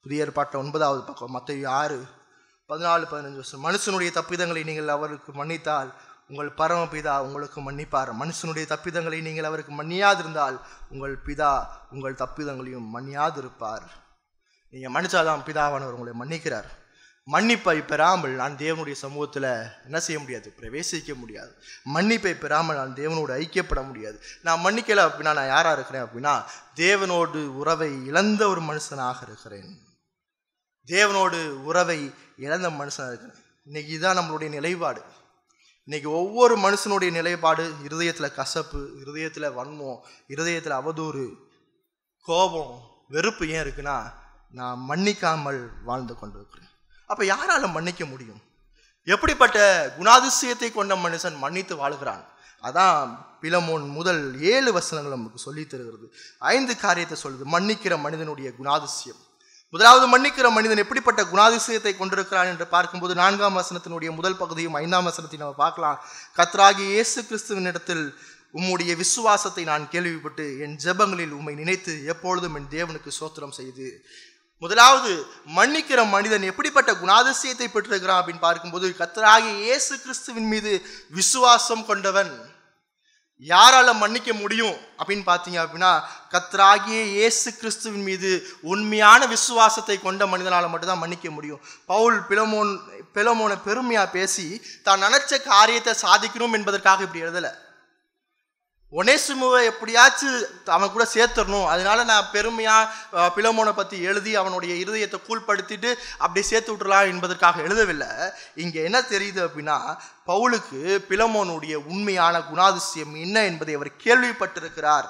புதிய ஏற்பாட்டில் 9வது பக்கம் மத்தேயு 6:14-15. மனுஷனுடைய தப்பிதங்களை நீங்கள் அவருக்கு மன்னித்தால் உங்கள் பரமபிதா உங்களுக்கு மன்னிப்பார். மனுஷனுடைய தப்பிதங்களை நீங்கள் அவருக்கு மன்னியாதிருந்தால் உங்கள் பிதா உங்கள் தப்பிதங்களையும் மன்னியாதிருப்பார். நீங்கள் மன்னிச்சாதான் பிதாவானவர் உங்களை மன்னிக்கிறார். மன்னிப்பை பெறாமல் நான் தேவனுடைய சமூகத்தில் என்ன செய்ய முடியாது? பிரவேசிக்க முடியாது. மன்னிப்பை பெறாமல் நான் தேவனோடு ஐக்கியப்பட முடியாது. நான் மன்னிக்கலை அப்படின்னா நான் யாராக இருக்கிறேன் அப்படின்னா தேவனோடு உறவை இழந்த ஒரு மனுஷனாக இருக்கிறேன். தேவனோடு உறவை இழந்த மனுஷனாக இருக்கிறேன். இன்னைக்கு இதுதான் நம்மளுடைய நிலைப்பாடு. இன்னைக்கு ஒவ்வொரு மனுஷனுடைய நிலைப்பாடு இருதயத்தில் கசப்பு, இருதயத்தில் வன்மம், இருதயத்தில் அவதூறு, கோபம், வெறுப்பு ஏன் இருக்குன்னா நான் மன்னிக்காமல் வாழ்ந்து கொண்டிருக்கிறேன். அப்போ யாரால மன்னிக்க முடியும்? எப்படிப்பட்ட குணாதிசயத்தை கொண்ட மனுஷன் மன்னித்து வாழ்கிறான்? அதான் பிலமோன் முதல் 7 வசனங்கள் நமக்கு சொல்லி தருகிறது. 5 காரியத்தை சொல்லுது. மன்னிக்கிற மனிதனுடைய குணாதிசயம். முதலாவது, மன்னிக்கிற மனிதன் எப்படிப்பட்ட குணாதிசயத்தை கொண்டிருக்கிறான் என்று பார்க்கும்போது 4ஆம் வசனத்தினுடைய முதல் பகுதியும் 5ஆம் வசனத்தையும் நம்ம பார்க்கலாம். கர்த்தராகிய இயேசு கிறிஸ்துவின் இடத்தில் உம்முடைய விசுவாசத்தை நான் கேள்விப்பட்டு என் ஜெபங்களில் உம்மை நினைத்து எப்பொழுதும் என் தேவனுக்கு ஸ்தோத்திரம் செய்து. முதலாவது, மன்னிக்கிற மனிதன் எப்படிப்பட்ட குணாதிசயத்தை பெற்றிருக்கிறான் அப்படின்னு பார்க்கும்போது கர்த்தராகிய இயேசு கிறிஸ்துவின் மீது விசுவாசம் கொண்டவன். யாரால மன்னிக்க முடியும் அப்படின்னு பார்த்தீங்க அப்படின்னா கர்த்தராகிய இயேசு கிறிஸ்துவின் மீது உண்மையான விசுவாசத்தை கொண்ட மனிதனால மட்டும்தான் மன்னிக்க முடியும். பவுல் பிலமோனை பெருமையா பேசி தான் நினைச்ச காரியத்தை சாதிக்கணும் என்பதற்காக இப்படி எழுதலை. ஒனேசிமுவை எப்படியாச்சும் அவன் கூட சேர்த்துடணும், அதனால நான் பெருமையா பிலமோனை பற்றி எழுதி அவனுடைய இருதயத்தை கூழ்படுத்திட்டு அப்படி சேர்த்து விட்டுறலாம் என்பதற்காக எழுதவில்லை. இங்கே என்ன தெரியுது அப்படின்னா பவுலுக்கு பிலமோனுடைய உண்மையான குணாதிசயம் என்ன என்பதை அவர் கேள்விப்பட்டிருக்கிறார்.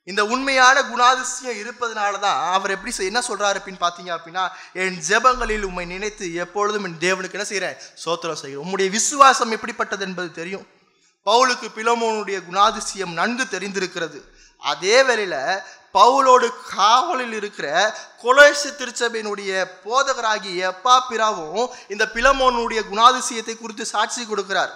இந்த உண்மையான குணாதிசயம் இருப்பதனால தான் அவர் என்ன சொல்றாரு அப்படின்னு பார்த்தீங்க அப்படின்னா என் ஜெபங்களில் உம்மை நினைத்து எப்பொழுதும் என் தேவனுக்கு என்ன செய்கிறேன்? ஸ்தோத்திரம் செய்கிறேன். உம்முடைய விசுவாசம் எப்படிப்பட்டது என்பது தெரியும். பவுலுக்கு பிலமோனுடைய குணாதிசயம் நன்கு தெரிந்திருக்கிறது. அதே வேளையில பவுலோடு காவலில் இருக்கிற கொலோசை திருச்சபையினுடைய போதகராகிய எப்பாப்பிராவும் இந்த பிலமோனுடைய குணாதிசயத்தை குறித்து சாட்சி கொடுக்கிறார்.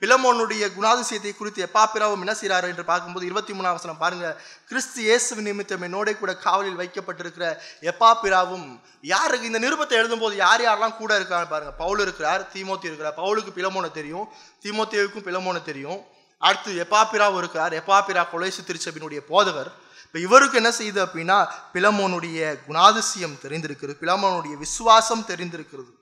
பிலமோனுடைய குணாதிசயத்தை குறித்து எப்பாப்பிராவும் என்ன செய்கிறார் என்று பார்க்கும்போது 23ஆம் வசனம் பாருங்க. கிறிஸ்து இயேசுவின் நிமித்தம் என்னோட கூட காவலில் வைக்கப்பட்டிருக்கிற எப்பாப்பிராவும், யாருக்கு இந்த நிருபத்தை எழுதும்போது யார் யாரெல்லாம் கூட இருக்காங்க பாருங்க. பவுல் இருக்கிறார், தீமோத்தி இருக்கிறார். பவுலுக்கு பிலமோனை தெரியும், தீமோத்தேவுக்கும் பிலமோனை தெரியும். அடுத்து எப்பாப்பிராவும் இருக்கிறார். எப்பாப்பிரா கொலோசை திருச்சபையினுடைய போதகர். இப்போ இவருக்கு என்ன செய்யுது அப்படின்னா பிலமோனுடைய குணாதிசயம் தெரிந்திருக்கிறது, பிலமோனுடைய விசுவாசம் தெரிந்திருக்கிறது.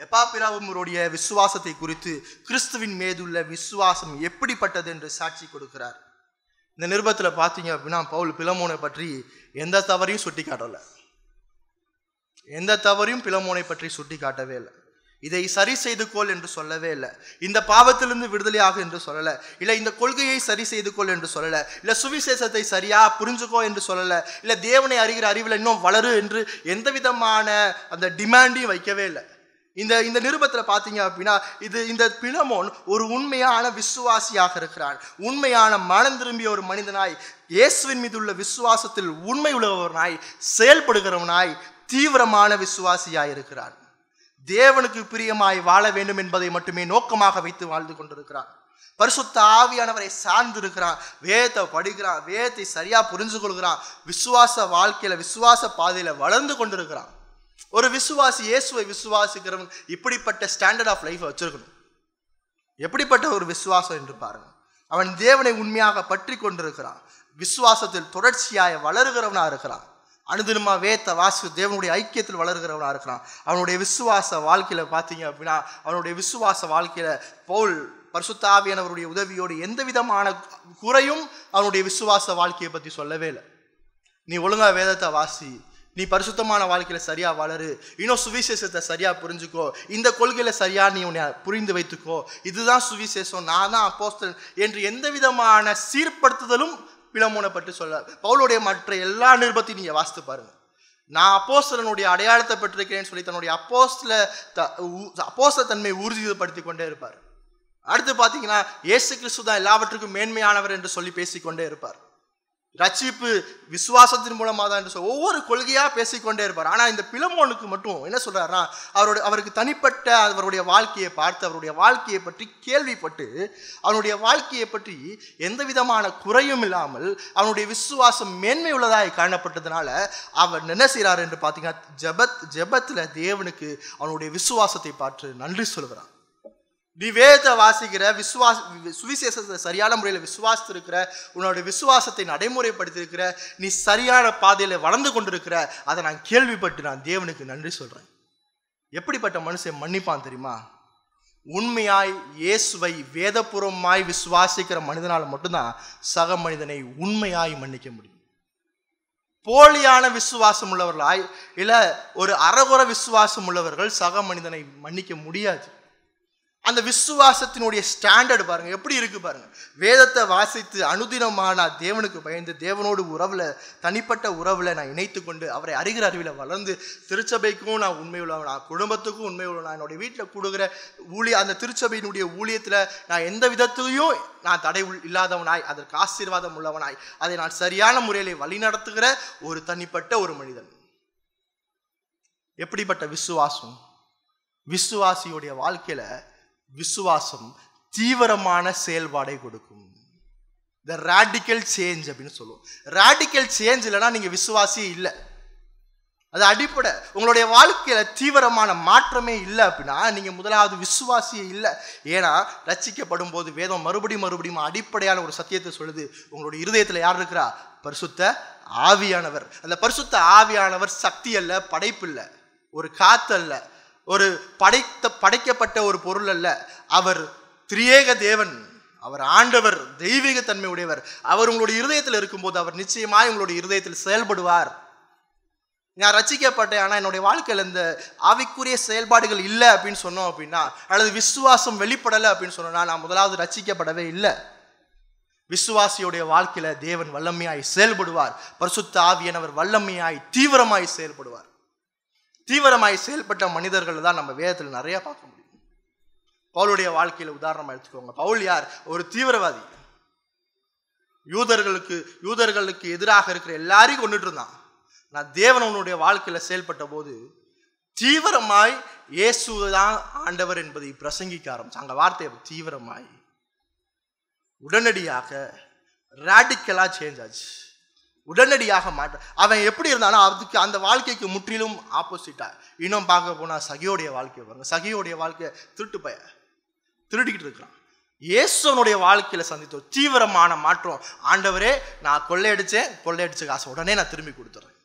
எப்பாப்பிராவுடைய விசுவாசத்தை குறித்து கிறிஸ்துவின் மீதுள்ள விசுவாசம் எப்படிப்பட்டது என்று சாட்சி கொடுக்கிறார். இந்த நிருபத்தில் பார்த்தீங்க அப்படின்னா பவுல் பிலமோனை பற்றி எந்த தவறையும் சுட்டி காட்டலை. எந்த தவறையும் பிலமோனை பற்றி சுட்டி காட்டவே இல்லை. இதை சரி செய்து கொள் என்று சொல்லவே இல்லை. இந்த பாவத்திலிருந்து விடுதலையாக என்று சொல்லலை. இல்லை இந்த கொள்கையை சரி செய்து கொள் என்று சொல்லலை. இல்லை சுவிசேஷத்தை சரியா புரிஞ்சுக்கோ என்று சொல்லலை. இல்லை தேவனை அறிகிற அறிவில் இன்னும் வளரு என்று எந்த விதமான அந்த டிமாண்டையும் வைக்கவே இல்லை. இந்த நிருபத்தில் பார்த்தீங்க அப்படின்னா இந்த பிலமோன் ஒரு உண்மையான விசுவாசியாக இருக்கிறான். உண்மையான மனம் திரும்பிய ஒரு மனிதனாய், இயேசுவின் மீது உள்ள விசுவாசத்தில் உண்மை உள்ளவனாய், செயல்படுகிறவனாய், தீவிரமான விசுவாசியாய் இருக்கிறான். தேவனுக்கு பிரியமாய் வாழ வேண்டும் என்பதை மட்டுமே நோக்கமாக வைத்து வாழ்ந்து கொண்டிருக்கிறான். பரிசுத்த ஆவியானவரை சார்ந்து இருக்கிறான். வேதத்தை படிக்கிறான், வேதத்தை சரியா புரிஞ்சு கொள்கிறான். விசுவாச வாழ்க்கையில, விசுவாச பாதையில வளர்ந்து கொண்டிருக்கிறான். ஒரு விசுவாசி, இயேசுவை விசுவாசிக்கிறவன் இப்படிப்பட்ட ஸ்டாண்டர்ட் ஆஃப் லைஃப் வச்சிருக்கணும். எப்படிப்பட்ட ஒரு விசுவாசம் என்று பாருங்க. அவன் தேவனை உண்மையாக பற்றி கொண்டிருக்கிறான். விசுவாசத்தில் தொடர்ச்சியாய் வளருகிறவனா இருக்கிறான். அனுதினமா வேத்த வாசி தேவனுடைய ஐக்கியத்தில் வளர்கிறவனா இருக்கிறான். அவனுடைய விசுவாச வாழ்க்கையில பார்த்தீங்க அப்படின்னா அவனுடைய விசுவாச வாழ்க்கையில பவுல் பரிசுத்த ஆவியானவருடைய உதவியோடு எந்த விதமான குறையும் அவனுடைய விசுவாச வாழ்க்கையை பற்றி சொல்லவே இல்லை. நீ ஒழுங்கா வேதத்தை வாசி, நீ பரிசுத்தமான வாழ்க்கையில சரியா வளரு, இன்னும் சுவிசேஷத்தை சரியா புரிஞ்சுக்கோ, இந்த கொள்கையில சரியா நீ உன்னை புரிந்து வைத்துக்கோ, இதுதான் சுவிசேஷம், நான் தான் அப்போஸ்தலன் என்று எந்த விதமான சீர்படுத்துதலும் பிலமோனை பற்றி சொல்ல. பவுலுடைய மற்ற எல்லா நிருபத்தையும் நீங்க வாசித்து பாருங்க. நான் அப்போஸ்தலனுடைய அடையாளத்தை பெற்றிருக்கிறேன்னு சொல்லி தன்னுடைய அப்போஸ்தல தன்மை ஊர்ஜிதப்படுத்தி கொண்டே இருப்பார். அடுத்து பார்த்தீங்கன்னா இயேசு கிறிஸ்து தான் எல்லாவற்றுக்கும் மேன்மையானவர் என்று சொல்லி பேசிக்கொண்டே இருப்பார். ரட்சிப்பு விசுவாசத்தின் மூலமாக தான் என்று ஒவ்வொரு கொள்கையா பேசிக்கொண்டே இருப்பார். ஆனா இந்த பிலமோனுக்கு மட்டும் என்ன சொல்றாருன்னா, அவருக்கு தனிப்பட்ட அவருடைய வாழ்க்கையை பார்த்து, அவருடைய வாழ்க்கையை பற்றி கேள்விப்பட்டு, அவனுடைய வாழ்க்கையை பற்றி எந்த விதமான குறையும் இல்லாமல் அவனுடைய விசுவாசம் மேன்மை உள்ளதாய் காணப்பட்டதுனால அவர் என்ன செய்கிறார் என்று பார்த்தீங்கன்னா, ஜெபத்துல தேவனுக்கு அவனுடைய விசுவாசத்தை பார்த்து நன்றி சொல்கிறான். நீ வேதத்தை வாசிக்கிற, சுவிசேஷத்தை சரியான முறையில் விசுவாசித்திருக்கிற, உன்னுடைய விசுவாசத்தை நடைமுறைப்படுத்தியிருக்கிற, நீ சரியான பாதையில வளர்ந்து கொண்டிருக்கிற, அதை நான் கேள்விப்பட்டு நான் தேவனுக்கு நன்றி சொல்றேன். எப்படிப்பட்ட மனுஷன் மன்னிப்பான் தெரியுமா? உண்மையாய் இயேசுவை வேதபூர்வமாய் விசுவாசிக்கிற மனிதனால் மட்டும்தான் சக மனிதனை உண்மையாய் மன்னிக்க முடியும். போலியான விசுவாசம் உள்ளவர்களாய் இல்ல ஒரு அறகுற விசுவாசம் உள்ளவர்கள் சக மனிதனை மன்னிக்க முடியாது. அந்த விசுவாசத்தினுடைய ஸ்டாண்டர்ட் பாருங்க எப்படி இருக்கு பாருங்க. வேதத்தை வாசித்து அனுதினமான தேவனுக்கு பயந்து, தேவனோடு உறவுல, தனிப்பட்ட உறவுல நான் இணைத்து கொண்டு அவரை அறிகிற அறிவில வளர்ந்து, திருச்சபைக்கும் நான் உண்மை உள்ளவன், நான் குடும்பத்துக்கும் உண்மை உள்ளவன், என்னுடைய வீட்டில் கூடுகிற அந்த திருச்சபையினுடைய ஊழியத்துல நான் எந்த விதத்திலையும் நான் தடை இல்லாதவனாய், அதற்கு ஆசீர்வாதம் உள்ளவனாய், அதை நான் சரியான முறையில வழிநடத்துகிற ஒரு தனிப்பட்ட ஒரு மனிதன். எப்படிப்பட்ட விசுவாசம்? விசுவாசியுடைய வாழ்க்கையில விசுவாசம் தீவிரமான செயல்பாடை கொடுக்கும். த ராடிக்கல் சேஞ்ச் அப்படின்னு சொல்லுவோம். ராடிக்கல் சேஞ்ச் இல்லைன்னா நீங்க விசுவாசியே இல்லை. அது அடிப்படை. உங்களுடைய வாழ்க்கையில தீவிரமான மாற்றமே இல்லை அப்படின்னா நீங்க முதலாவது விசுவாசியே இல்லை. ஏன்னா ரட்சிக்கப்படும் போது வேதம் மறுபடியும் அடிப்படையான ஒரு சத்தியத்தை சொல்லுது. உங்களுடைய இருதயத்துல யார் இருக்கிறா? பரிசுத்த ஆவியானவர். அந்த பரிசுத்த ஆவியானவர் சக்தி அல்ல, படைப்பு இல்லை, ஒரு காத்து அல்ல, ஒரு படைக்கப்பட்ட ஒரு பொருள் அல்ல. அவர் திரியேக தேவன், அவர் ஆண்டவர், தெய்வீக தன்மை உடையவர். அவர் உங்களுடைய இருதயத்தில் இருக்கும்போது அவர் நிச்சயமாய் உங்களுடைய இருதயத்தில் செயல்படுவார். நான் ரட்சிக்கப்பட்டேன், ஆனால் என்னுடைய வாழ்க்கையில் இந்த ஆவிக்குரிய செயல்பாடுகள் இல்லை அப்படின்னு சொன்னோம் அப்படின்னா, அல்லது விசுவாசம் வெளிப்படலை அப்படின்னு சொன்னோம்னா, நான் முதலாவது ரட்சிக்கப்படவே இல்லை. விசுவாசியுடைய வாழ்க்கையில தேவன் வல்லமையாய் செயல்படுவார். பரிசுத்த ஆவியானவர் வல்லமையாய் தீவிரமாய் செயல்படுவார். தீவிரமாய் செயல்பட்ட மனிதர்கள் தான் நம்ம வேதத்தில் நிறைய பார்க்க முடியும். பவுலுடைய வாழ்க்கையில உதாரணமா எடுத்துக்கோங்க. பவுல் யார்? ஒரு தீவிரவாதி. யூதர்களுக்கு எதிராக இருக்கிற எல்லாரையும் கொண்டுட்டு இருந்தான். நான் தேவனுடைய வாழ்க்கையில செயல்பட்ட போது தீவிரமாய் இயேசுதான் ஆண்டவர் என்பதை பிரசங்கிக்க ஆரம்பிச்சாங்க. வார்த்தை தீவிரமாய், உடனடியாக ராடிக்கலா சேஞ்ச் ஆச்சு. உடனடியாக மாற்ற. அவன் எப்படி இருந்தாலும் அதுக்கு அந்த வாழ்க்கைக்கு முற்றிலும் ஆப்போசிட்டா. இன்னும் பார்க்க போனா சகியோடைய வாழ்க்கை பாருங்க. சகியோடைய வாழ்க்கை திருடிக்கிட்டு இருக்கிறான். இயேசுனுடைய வாழ்க்கையில சந்தித்த தீவிரமான மாற்றம். ஆண்டவரே, நான் கொள்ளையடிச்ச காசை உடனே நான் திரும்பி கொடுத்துறேன்.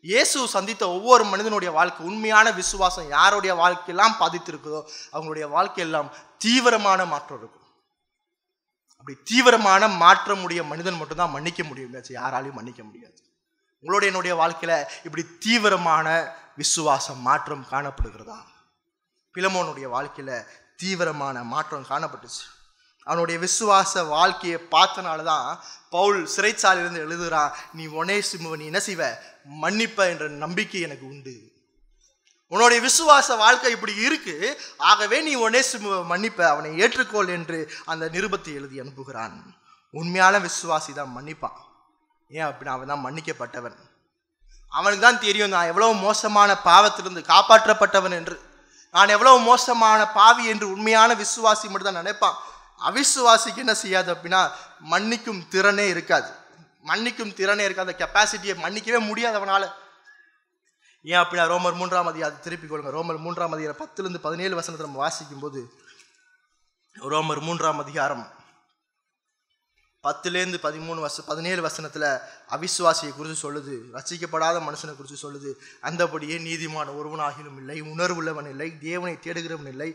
இயேசு சந்தித்த ஒவ்வொரு மனிதனுடைய வாழ்க்கை, உண்மையான விசுவாசம் யாருடைய வாழ்க்கையெல்லாம் பாதித்திருக்குதோ அவங்களுடைய வாழ்க்கையெல்லாம் தீவிரமான மாற்றம் இருக்கும். அப்படி தீவிரமான மாற்றமுடைய மனிதன் மட்டும்தான் மன்னிக்க முடியும், யாராலையும் மன்னிக்க முடியாது. உங்களுடைய என்னுடைய வாழ்க்கையில இப்படி தீவிரமான விசுவாச மாற்றம் காணப்படுகிறதா? பிலமோனுடைய வாழ்க்கையில தீவிரமான மாற்றம் காணப்பட்டுச்சு. அவனுடைய விசுவாச வாழ்க்கையை பார்த்தனாலதான் பவுல் சிறைச்சாலையிலிருந்து எழுதுறான், நீ ஒனேசிமுவை நீ என்ன செய்வ? மன்னிப்ப என்ற நம்பிக்கை எனக்கு உண்டு. உன்னுடைய விசுவாச வாழ்க்கை இப்படி இருக்கு, ஆகவே நீ ஒனேசிமுவை மன்னிப்ப, அவனை ஏற்றுக்கொள் என்று அந்த நிருபத்தை எழுதி அனுப்புகிறான். உண்மையான விசுவாசி தான் மன்னிப்பான். ஏன் அப்படின்னா அவன் தான் மன்னிக்கப்பட்டவன். அவனுக்கு தான் தெரியும் நான் எவ்வளவு மோசமான பாவத்திலிருந்து காப்பாற்றப்பட்டவன் என்று. நான் எவ்வளவு மோசமான பாவி என்று உண்மையான விசுவாசி மட்டும் தான் நினைப்பான். அவிசுவாசிக்கு என்ன செய்யாது அப்படின்னா மன்னிக்கும் திறனே இருக்காது. அந்த கெப்பாசிட்டியை மன்னிக்கவே முடியாது அவனால. ஏன் அப்படின்னா ரோமர் 3ஆம் அதிகாரம் திருப்பி கொள்ளுங்க. ரோமர் 3ஆம் அதிகாரம் 10 to 17 வசனத்தை நம்ம வாசிக்கும் போது, ரோமர் 3ஆம் அதிகாரம் 10 to 17 வசனத்துல அவிசுவாசியை குறித்து சொல்லுது, ரட்சிக்கப்படாத மனுஷனை குறித்து சொல்லுது. அந்தபடியே நீதிமான ஒருவனாகிலும் இல்லை, உணர்வுள்ளவன் இல்லை, தேவனை தேடுகிறவன் இல்லை,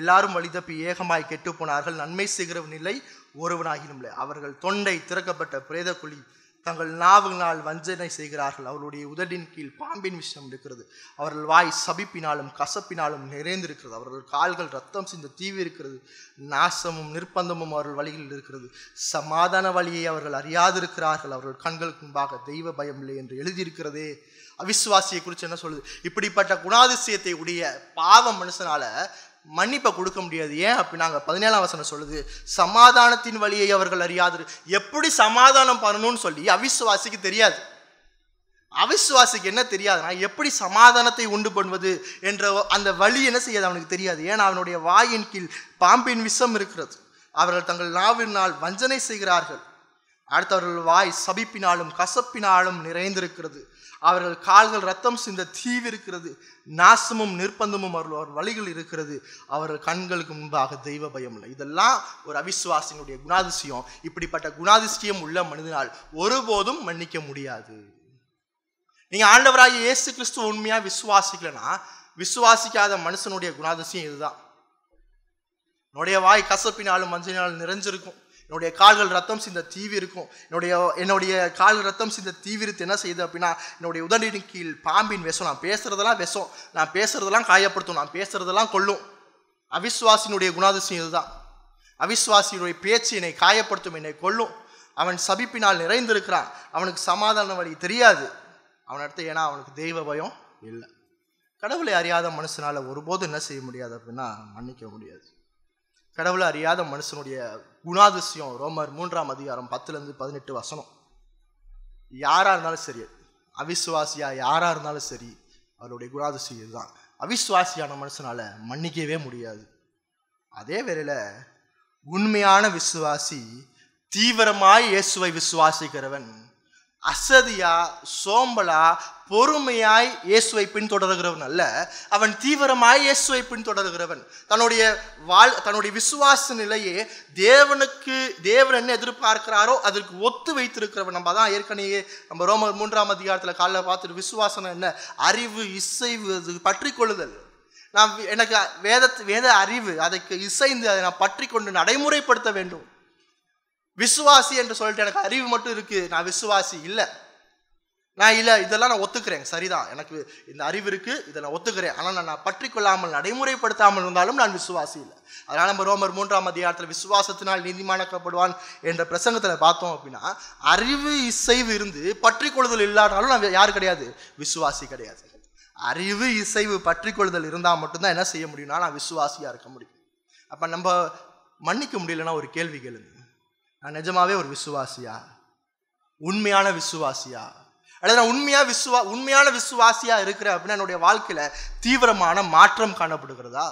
எல்லாரும் வழி தப்பி ஏகமாய் கெட்டு போனார்கள், நன்மை செய்கிறவன் இல்லை, ஒருவனாகிலும் இல்லை. அவர்கள் தொண்டை திறக்கப்பட்ட பிரேத குழி, தங்கள் நாவுகளால் வஞ்சனை செய்கிறார்கள். அவர்களுடைய உதடின் கீழ் பாம்பின் விஷம் இருக்கிறது. அவர்கள் வாய் சபிப்பினாலும் கசப்பினாலும் நிறைந்திருக்கிறது. அவர்கள் கால்கள் ரத்தம் சிந்த தீவி இருக்கிறது. நாசமும் நிர்பந்தமும் அவர்கள் வழிகளில் இருக்கிறது. சமாதான வழியை அவர்கள் அறியாதிருக்கிறார்கள். அவர்கள் கண்களுக்கு முன்பாக தெய்வ பயம் இல்லை என்று எழுதியிருக்கிறதே. அவிசுவாசியை குறித்து என்ன சொல்லுது? இப்படிப்பட்ட குணாதிசயத்தை உடைய பாவம் மனுஷனால மன்னிப்பை கொடுக்க முடியாது. ஏன் அப்படின்னா 17ஆம் வசனம் சொல்லுது, சமாதானத்தின் வழியை அவர்கள் அறியாது. எப்படி சமாதானம் பண்ணணும்னு சொல்லி அவிசுவாசிக்கு தெரியாது. அவிசுவாசிக்கு என்ன தெரியாதுன்னா, எப்படி சமாதானத்தை உண்டு பண்ணுவது என்ற அந்த வழி என்ன செய்யாது அவனுக்கு தெரியாது. ஏன்னா அவனுடைய வாயின் கீழ் பாம்பின் விஷம் இருக்கிறது. அவர்கள் தங்கள் நாவினால் வஞ்சனை செய்கிறார்கள். அடுத்தவர்கள் வாய் சபிப்பினாலும் கசப்பினாலும் நிறைந்திருக்கிறது. அவர்கள் கால்கள் ரத்தம் சிந்த தீவிருக்கிறது. நாசமும் நிர்பந்தமும் அவர்கள் வழிகள் இருக்கிறது. அவர்கள் கண்களுக்கு முன்பாக தெய்வ பயம் இல்லை. இதெல்லாம் ஒரு அவிசுவாசியினுடைய குணாதிசயம். இப்படிப்பட்ட குணாதிசயம் உள்ள மனிதனால் ஒருபோதும் மன்னிக்க முடியாது. நீங்க ஆண்டவராகிய இயேசு கிறிஸ்து உண்மையா விசுவாசிக்கலனா, விசுவாசிக்காத மனுஷனுடைய குணாதிசயம் இதுதான். என்னுடைய வாய் கசப்பினாலும் மஞ்சளினாலும் நிறைஞ்சிருக்கும். என்னுடைய கால்கள் ரத்தம் சிந்த தீவி இருக்கும். என்னுடைய கால்கள் ரத்தம் சிந்த தீவிரத்து என்ன செய்யுது அப்படின்னா, என்னுடைய உதடின் கீழ் பாம்பின் விஷம். நான் பேசுறதெல்லாம் விஷம், நான் பேசுறதெல்லாம் காயப்படுத்தும், நான் பேசுறதெல்லாம் கொல்லும். அவிசுவாசினுடைய குணாதிசயம் இதுதான். அவிசுவாசியுடைய பேச்சு என்னை காயப்படுத்தும், என்னை கொல்லும். அவன் சபிப்பினால் நிறைந்திருக்கிறான். அவனுக்கு சமாதான வழி தெரியாது. அவன் அடுத்து ஏன்னா அவனுக்கு தெய்வ பயம் இல்லை. கடவுளை அறியாத மனுஷனால ஒருபோதும் என்ன செய்ய முடியாது அப்படின்னா மன்னிக்க முடியாது. கடவுளை அறியாத மனுஷனுடைய குணாதிசயம் ரோமர் 3ஆம் அதிகாரம் 10-18 வசனம். யாரா இருந்தாலும் சரி, அவிசுவாசியா யாரா இருந்தாலும் சரி, அவருடைய குணாதிசயம் இதுதான். அவிசுவாசியான மனுஷனால மன்னிக்கவே முடியாது. அதே வேளையில உண்மையான விசுவாசி, தீவிரமாய் இயேசுவை விசுவாசிக்கிறவன், அசதியா சோம்பலா பொறுமையாய் இயேசுவை பின்தொடர்கிறவன் அல்ல, அவன் தீவிரமாய் இயேசுவை பின்தொடர்கிறவன். தன்னுடைய விசுவாச நிலையே தேவன் என்ன எதிர்பார்க்கிறாரோ அதற்கு ஒத்து வைத்திருக்கிறவன். நம்ம தான் ஏற்கனவே நம்ம ரோமர் 3ஆம் அதிகாரத்தில் காலைல பார்த்துட்டு, விசுவாசம் என்ன? அறிவு, இசைவு, அது பற்றி கொள்ளுதல். நான் எனக்கு வேத அறிவு, அதுக்கு இசைந்து அதை நான் பற்றி கொண்டு நடைமுறைப்படுத்த வேண்டும். விசுவாசி என்று சொல்லிட்டு எனக்கு அறிவு மட்டும் இருக்கு, நான் விசுவாசி இல்லை. நான் இல்லை, இதெல்லாம் நான் ஒத்துக்கிறேன், சரிதான், எனக்கு இந்த அறிவு இருக்கு, இதை நான் ஒத்துக்கிறேன். ஆனால் நான் பற்றி கொள்ளாமல் நடைமுறைப்படுத்தாமல் இருந்தாலும் நான் விசுவாசி இல்லை. அதனால நம்ம ரோமர் 3ஆம் அதிகாரத்தில் விசுவாசத்தினால் நீதிமானாக்கப்படுவான் என்ற பிரசங்கத்தில் பார்த்தோம் அப்படின்னா, அறிவு இசைவு இருந்து பற்றி கொள்ளுதல் இல்லாட்டாலும் நான் யாரு கிடையாது? விசுவாசி கிடையாது. அறிவு இசைவு பற்றி கொள்ளுதல் இருந்தால் மட்டும்தான் என்ன செய்ய முடியும்னா நான் விசுவாசியா இருக்க முடியும். அப்ப நம்ம மன்னிக்க முடியலன்னா ஒரு கேள்வி கேளுங்க, நான் நிஜமாவே ஒரு விசுவாசியா? உண்மையான விசுவாசியா? அல்லது நான் உண்மையான விசுவாசியா இருக்கிறேன் அப்படின்னா என்னுடைய வாழ்க்கையில தீவிரமான மாற்றம் காணப்படுகிறதா?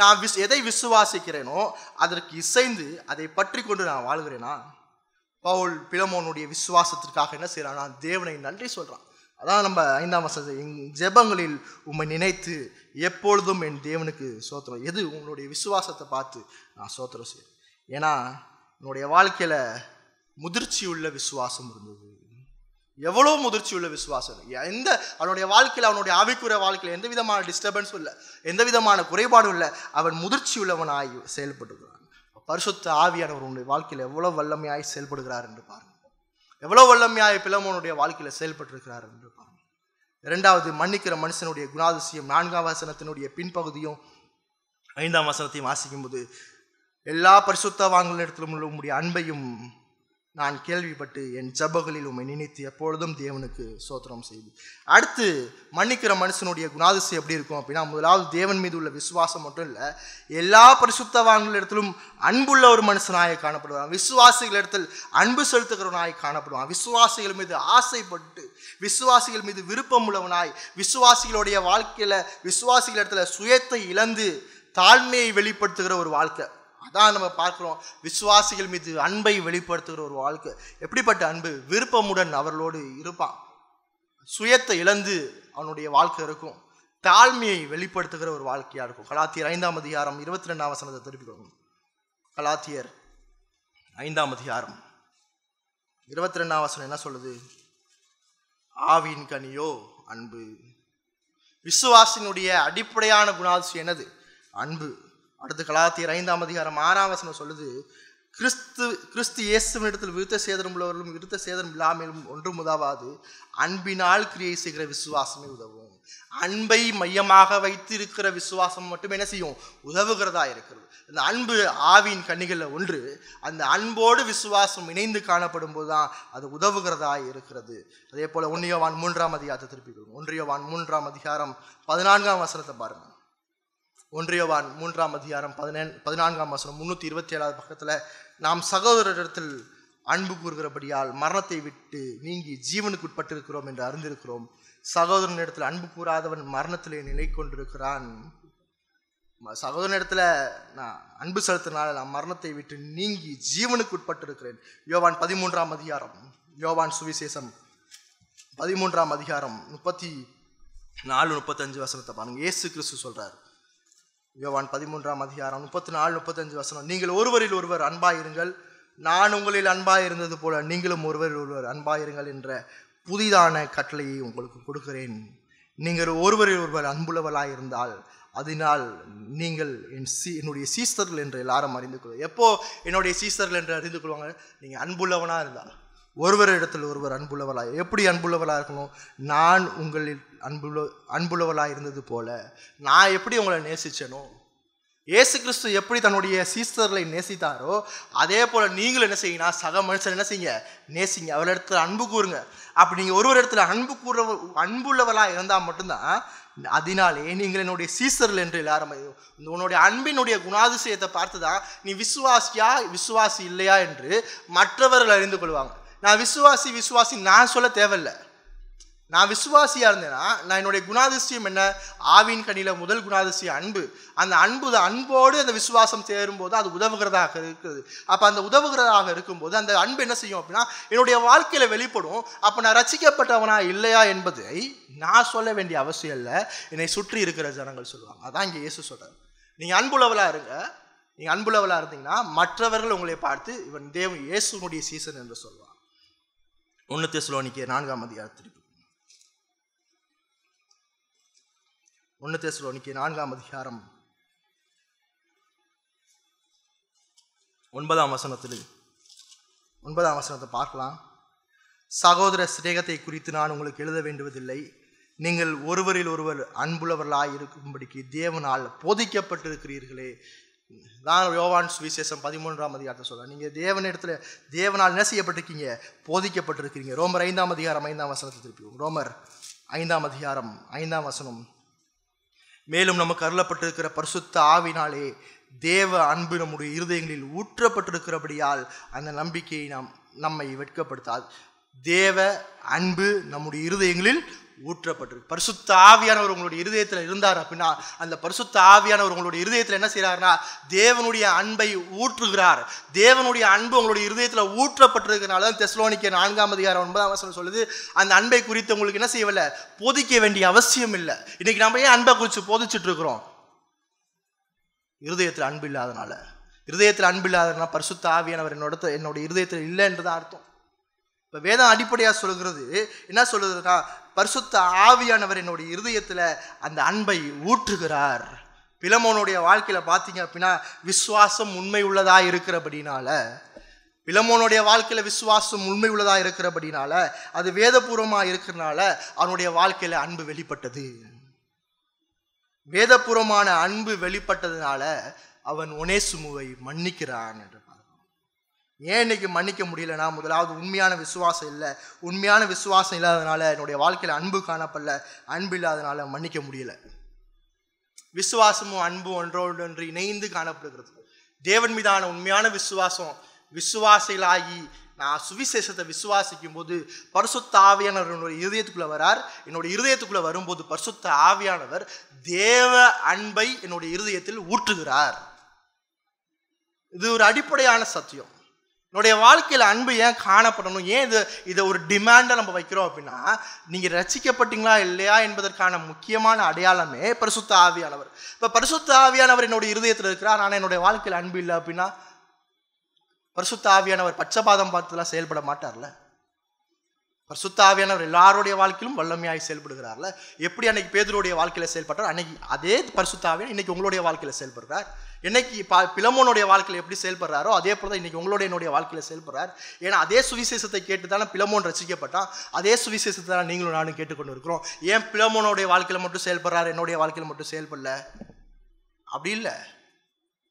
நான் எதை விசுவாசிக்கிறேனோ அதற்கு இசைந்து அதை பற்றி கொண்டு நான் வாழ்கிறேனா? பவுல் பிலமோனுடைய விசுவாசத்திற்காக என்ன செய்யறான்னா தேவனை நன்றி சொல்றான். அதான் நம்ம 5ஆம் வசனம், என் ஜெபங்களில் உம்மை நினைத்து எப்பொழுதும் என் தேவனுக்கு சோத்திரம். எது? உங்களுடைய விசுவாசத்தை பார்த்து நான் சோத்திரம் செய்யறேன். ஏன்னா என்னுடைய வாழ்க்கையில முதிர்ச்சி உள்ள விசுவாசம் இருந்தது. எவ்வளவு முதிர்ச்சி உள்ள விசுவாசம்! அவனுடைய வாழ்க்கையில், அவனுடைய ஆவிக்குரிய வாழ்க்கையில் எந்த விதமான டிஸ்டர்பன்ஸும் இல்லை, எந்த விதமான குறைபாடும் இல்லை. அவன் முதிர்ச்சி உள்ளவனாய் செயல்படுகிறான். பரிசுத்த ஆவியானவர் உன்னுடைய வாழ்க்கையில் எவ்வளவு வல்லமையாய் செயல்படுகிறார் என்று பாருங்க. எவ்வளவு வல்லமையாய் பிலமோனுடைய வாழ்க்கையில செயல்பட்டிருக்கிறார் என்று பாருங்க. இரண்டாவது, மன்னிக்கிற மனுஷனுடைய குணாதிசயம் 4ஆம் வசனத்தினுடைய பின்பகுதியும் 5ஆம் வசனத்தையும் வாசிக்கும் போது, எல்லா பரிசுத்தவான்களிடத்திலும் உள்ள உம்முடைய அன்பையும் நான் கேள்விப்பட்டு என் ஜெபங்களில் உம்மை நினைத்து எப்பொழுதும் தேவனுக்கு சோத்திரம் செய்து. அடுத்து மன்னிக்கிற மனுஷனுடைய குணாதிசயம் எப்படி இருக்கும் அப்படின்னா, முதலாவது தேவன் மீது உள்ள விசுவாசம் மட்டும் இல்லை, எல்லா பரிசுத்தவான்களிடத்திலும் அன்புள்ள ஒரு மனுஷனாய் காணப்படுவான். விசுவாசிகளிடத்தில் அன்பு செலுத்துகிறவனாய் காணப்படுவான். விசுவாசிகள் மீது ஆசைப்பட்டு, விசுவாசிகள் மீது விருப்பம் உள்ளவனாய், விசுவாசிகளுடைய வாழ்க்கையில விசுவாசிகளிடத்துல சுயத்தை இழந்து தாழ்மையை வெளிப்படுத்துகிற ஒரு வாழ்க்கை. அதான் நம்ம பார்க்கிறோம், விசுவாசிகள் மீது அன்பை வெளிப்படுத்துகிற ஒரு வாழ்க்கை. எப்படிப்பட்ட அன்பு? விருப்பமுடன் அவர்களோடு இருப்பான். சுயத்தை இழந்து அவனுடைய வாழ்க்கை இருக்கும். தாழ்மையை வெளிப்படுத்துகிற ஒரு வாழ்க்கையா இருக்கும். கலாத்தியர் 5ஆம் அதிகாரம் 22ஆம் வசனத்தை திருப்பிக்கணும். கலாத்தியர் 5ஆம் அதிகாரம் 22ஆம் வசனம் என்ன சொல்லுது? ஆவியின் கனியோ அன்பு. விசுவாசினுடைய அடிப்படையான குணாதிசயம் என்னது? அன்பு. அடுத்து கலாத்தியர் 5ஆம் அதிகாரம் 6ஆம் வசனம் சொல்லுது, கிறிஸ்து இயேசுவினிடத்தில் விருத்த சேதனம் உள்ளவர்களும் விருத்த சேதனம் இல்லாமலும் ஒன்று முதலாவது அன்பினால் கிரியை செய்கிற விசுவாசமே உதவும். அன்பை மையமாக வைத்திருக்கிற விசுவாசம் மட்டும் என்ன செய்யும்? உதவுகிறதா இருக்கிறது. இந்த அன்பு ஆவியின் கன்னிகளில் ஒன்று. அந்த அன்போடு விசுவாசம் இணைந்து காணப்படும் போதுதான் அது உதவுகிறதா இருக்கிறது. அதே போல 1 யோவான் 3ஆம் அதிகாரத்தை திருப்பிக்கொள்ளும். 1 யோவான் 3ஆம் அதிகாரம் 14ஆம் வசனத்தை பாருங்க. 1 யோவான் 3ஆம் அதிகாரம் 14ஆம் வசனம் 327வது பக்கத்துல, நாம் சகோதரரிடத்தில் அன்பு கூறுகிறபடியால் மரணத்தை விட்டு நீங்கி ஜீவனுக்கு உட்பட்டிருக்கிறோம் என்று அறிந்திருக்கிறோம். சகோதரனிடத்தில் அன்பு கூறாதவன் மரணத்திலே நிலை கொண்டிருக்கிறான். சகோதரனிடத்துல நான் அன்பு செலுத்தினால நான் மரணத்தை விட்டு நீங்கி ஜீவனுக்கு உட்பட்டிருக்கிறேன். யோவான் 13ஆம் அதிகாரம், யோவான் சுவிசேஷம் 13ஆம் அதிகாரம் 34-35 வசனத்தை பாருங்க. இயேசு கிறிஸ்து சொல்றார். யோவான் 13ஆம் அதிகாரம் 34-35 வசனம், நீங்கள் ஒருவரில் ஒருவர் அன்பாயிருங்கள், நான் உங்களில் அன்பாயிருந்தது போல நீங்களும் ஒருவரில் ஒருவர் அன்பாயிருங்கள் என்ற புதிதான கட்டளையை உங்களுக்கு கொடுக்கிறேன். நீங்கள் ஒருவரில் ஒருவர் அன்புள்ளவர்களாயிருந்தால் அதனால் நீங்கள் என்னுடைய சீஸ்டர்கள் என்று எல்லாரும் அறிந்து கொள்ளுங்கள். எப்போ என்னுடைய சீஸ்டர்கள் என்று அறிந்து கொள்வாங்க? நீங்கள் அன்புள்ளவனா இருந்தால். ஒருவரிடத்தில் ஒருவர் அன்புள்ளவர்களாக. எப்படி அன்புள்ளவர்களாக இருக்கணும்? நான் உங்களில் அன்புள்ளவர்களாக இருந்தது போல நான் எப்படி உங்களை நேசிச்சேனோ, இயேசு கிறிஸ்து எப்படி தன்னுடைய சீஸ்டர்களை நேசித்தாரோ அதே போல நீங்களும் என்ன செய்யணும்? சக மனுஷன் என்ன செய்யுங்க? நேசிங்க. அவரிடத்துல அன்பு கூறுங்க. அப்படி நீங்கள் ஒருவர் இடத்துல அன்புள்ளவர்களாக இருந்தால் மட்டும்தான் அதனாலே நீங்கள் என்னுடைய சீஸ்டர்கள் என்று எல்லாரும் உன்னுடைய அன்பினுடைய குணாதிசயத்தை பார்த்துதான் நீ விசுவாசி இல்லையா என்று மற்றவர்கள் அறிந்து கொள்வாங்க. நான் விசுவாசி நான் சொல்ல தேவையில்லை. நான் விசுவாசியா இருந்தேன்னா நான் என்னுடைய குணாதிசயம் என்ன? ஆவின் கனியில முதல் குணாதிசயம் அன்பு. அந்த அன்போடு அந்த விசுவாசம் சேரும்போது அது உதவுகிறதாக இருக்குது. அப்ப அந்த உதவுகிறதாக இருக்கும்போது அந்த அன்பு என்ன செய்யும் அப்படின்னா என்னுடைய வாழ்க்கையில வெளிப்படும். அப்ப நான் ரட்சிக்கப்பட்டவனா இல்லையா என்பதை நான் சொல்ல வேண்டிய அவசியம் இல்லை, என்னை சுற்றி இருக்கிற ஜனங்கள் சொல்லுவாங்க. அதான் இங்க இயேசு சொல்றாரு, நீங்க அன்புள்ளவளா இருங்க. நீங்க அன்புள்ளவளா இருந்தீங்கன்னா மற்றவர்கள் உங்களை பார்த்து இவன் இயேசுனுடைய சீசன் என்று சொல்லுவாங்க. 1 தெசலோனிக்கேயர் 4ஆம் அதிகாரம் 1 தெசலோனிக்கேயர் 4ஆம் அதிகாரம் 9ஆம் வசனத்தை பார்க்கலாம். சகோதர சிநேகத்தை குறித்து நான் உங்களுக்கு எழுத வேண்டுவதில்லை, நீங்கள் ஒருவரில் ஒருவர் அன்புள்ளவர்களாய் இருக்கும்படிக்கு தேவனால் போதிக்கப்பட்டிருக்கிறீர்களே. தான் யோவான் சுவிசேஷம் 13ஆம் அதிகாரத்தை சொல்ல, நீங்க தேவனால் என்ன செய்யப்பட்டிருக்கீங்க? போதிக்கப்பட்டிருக்கிறீங்க. ரோமர் 5ஆம் அதிகாரம் 5ஆம் வசனத்தை திருப்பியும். ரோமர் 5ஆம் அதிகாரம் 5ஆம் வசனம், மேலும் நமக்கு அருளப்பட்டிருக்கிற பரிசுத்த ஆவினாலே தேவ அன்பு நம்முடைய இருதயங்களில் ஊற்றப்பட்டிருக்கிறபடியால் அந்த நம்பிக்கையை நம்மை வெட்கப்படுத்தாது. தேவ அன்பு நம்முடைய இருதயங்களில் ஊற்றப்பட்டிருக்கு. பரிசுத்த ஆவியானவர் உங்களுடைய இருதயத்தில் இருந்தார் அப்படின்னா அந்த பரிசுத்த ஆவியானவர் உங்களுடைய இருதயத்தில் என்ன செய்யறாருன்னா தேவனுடைய அன்பை ஊற்றுகிறார். தேவனுடைய அன்பு உங்களுடைய இருதயத்தில் ஊற்றப்பட்டிருக்கிறனால தான் தெசலோனிக்கேயர் 4ஆம் அதிகாரம் 9ஆம் வசனம் சொல்லுது, அந்த அன்பை குறித்து உங்களுக்கு என்ன செய்யவில்லை? போதிக்க வேண்டிய அவசியம் இல்லை. இன்னைக்கு நம்ம ஏன் அன்பை குறித்து போதிச்சுட்டு இருக்கிறோம்? இருதயத்தில் அன்பு இல்லாதனால. இருதயத்தில் அன்பு இல்லாதனால பரிசுத்த ஆவியானவர் என்னுடைய இருதயத்தில் இல்லை என்றுதான் அர்த்தம். இப்போ வேதம் அடிப்படையாக சொல்கிறது என்ன சொல்லுதுன்னா, பரிசுத்த ஆவியானவர் என்னுடைய இருதயத்தில் அந்த அன்பை ஊற்றுகிறார். பிலமோனுடைய வாழ்க்கையில பார்த்தீங்க அப்படின்னா விசுவாசம் உண்மை உள்ளதா இருக்கிறபடினால, பிலமோனுடைய வாழ்க்கையில விசுவாசம் உண்மை உள்ளதா இருக்கிறபடினால, அது வேதபூர்வமாக இருக்கிறதுனால அவனுடைய வாழ்க்கையில அன்பு வெளிப்பட்டது. வேதபூர்வமான அன்பு வெளிப்பட்டதுனால அவன் ஒனேசிமுவை மன்னிக்கிறான் என்று பார்க்கிறோம். ஏன் இன்னைக்கு மன்னிக்க முடியலன்னா, முதலாவது உண்மையான விசுவாசம் இல்லை. உண்மையான விசுவாசம் இல்லாதனால என்னுடைய வாழ்க்கையில் அன்பு காணப்படல. அன்பு இல்லாதனால மன்னிக்க முடியல. விசுவாசமும் அன்பும் ஒன்றோடொன்று இணைந்து காணப்படுகிறது. தேவன் மீதான உண்மையான விசுவாசிகளாகி நான் சுவிசேஷத்தை விசுவாசிக்கும் போது பரிசுத்த ஆவியானவர் என்னுடைய இருதயத்துக்குள்ள வரார். என்னுடைய இருதயத்துக்குள்ள வரும்போது பரிசுத்த ஆவியானவர் தேவ அன்பை என்னுடைய இருதயத்தில் ஊற்றுகிறார். இது ஒரு அடிப்படையான சத்தியம். என்னுடைய வாழ்க்கையில் அன்பு ஏன் காணப்படணும், ஏன் இதை ஒரு டிமாண்டை நம்ம வைக்கிறோம் அப்படின்னா, நீங்கள் ரட்சிக்கப்பட்டீங்களா இல்லையா என்பதற்கான முக்கியமான அடையாளமே பரிசுத்த ஆவியானவர். இப்போ பரிசுத்த ஆவியானவர் என்னுடைய இருதயத்தில் இருக்கிறார், ஆனால் என்னுடைய வாழ்க்கையில் அன்பு இல்லை அப்படின்னா பரிசுத்த ஆவியானவர் பட்சபாதம் பார்த்துலாம் செயல்பட மாட்டார்ல. பரிசுத்த ஆவியானவர் எல்லாருடைய வாழ்க்கையிலும் வல்லமையாய் செயல்படுகிறார்ல. எப்படி அன்னைக்கு பேதுருடைய வாழ்க்கையில செயல்பட்டார், அன்னைக்கு அதே பரிசுத்த ஆவியானவர் இன்னைக்கு உங்களுடைய வாழ்க்கையில செயல்படுறார். இன்னைக்கு பிலமோனுடைய வாழ்க்கையில எப்படி செயல்படுறாரோ அதே போல தான் இன்னைக்கு உங்களுடைய என்னுடைய வாழ்க்கையில செயல்படுறார். ஏன்னா அதே சுவிசேஷத்தை கேட்டு தானே பிலமோன் ரசிக்கப்பட்டான். அதே சுவிசேஷத்தை தான் நீங்களும் நானும் கேட்டுக்கொண்டு இருக்கிறோம். ஏன் பிலமோனுடைய வாழ்க்கையில மட்டும் செயல்படுறாரு, என்னுடைய வாழ்க்கையில மட்டும் செயல்படல? அப்படி இல்லை.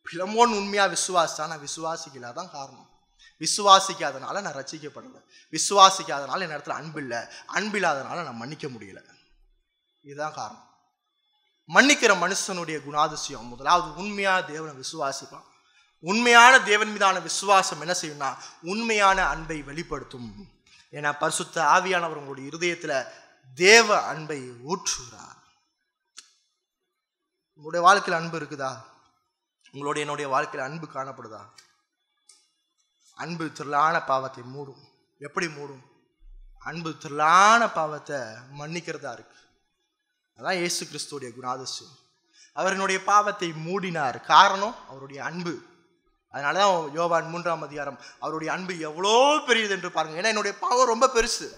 பிலமோன் உண்மையா விசுவாசித்தான், நான் விசுவாசிக்கலாதான் காரணம். விசுவாசிக்காதனால நான் ரசிக்கப்படலை, விசுவாசிக்காதனால என் இடத்துல அன்பு இல்லை, அன்பில்லாதனால நான் மன்னிக்க முடியல. இதுதான் காரணம். மன்னிக்கிற மனுஷனுடைய குணாதிசயம் முதலாவது உண்மையான தேவனை விசுவாசிப்பான். உண்மையான தேவன் மீதான விசுவாசம் என்ன செய்யும்னா உண்மையான அன்பை வெளிப்படுத்தும். ஏன்னா பரிசுத்த ஆவியானவர் உங்களுடைய இருதயத்துல தேவ அன்பை ஊற்றுகிறார். உங்களுடைய வாழ்க்கையில் அன்பு இருக்குதா? உங்களுடைய என்னுடைய வாழ்க்கையில் அன்பு காணப்படுதா? அன்பு திரளான பாவத்தை மூடும். எப்படி மூடும்? அன்பு திரளான பாவத்தை மன்னிக்கிறதா இருக்கு. அதான் இயேசு கிறிஸ்துடைய குணாதிசயம். அவர் என்னுடைய பாவத்தை மூடினார். காரணம் அவருடைய அன்பு. அதனாலதான் யோவான் 3ஆம் அதிகாரம் அவருடைய அன்பு எவ்வளோ பெரியது என்று பாருங்க. ஏன்னா என்னுடைய பாவம் ரொம்ப பெருசு,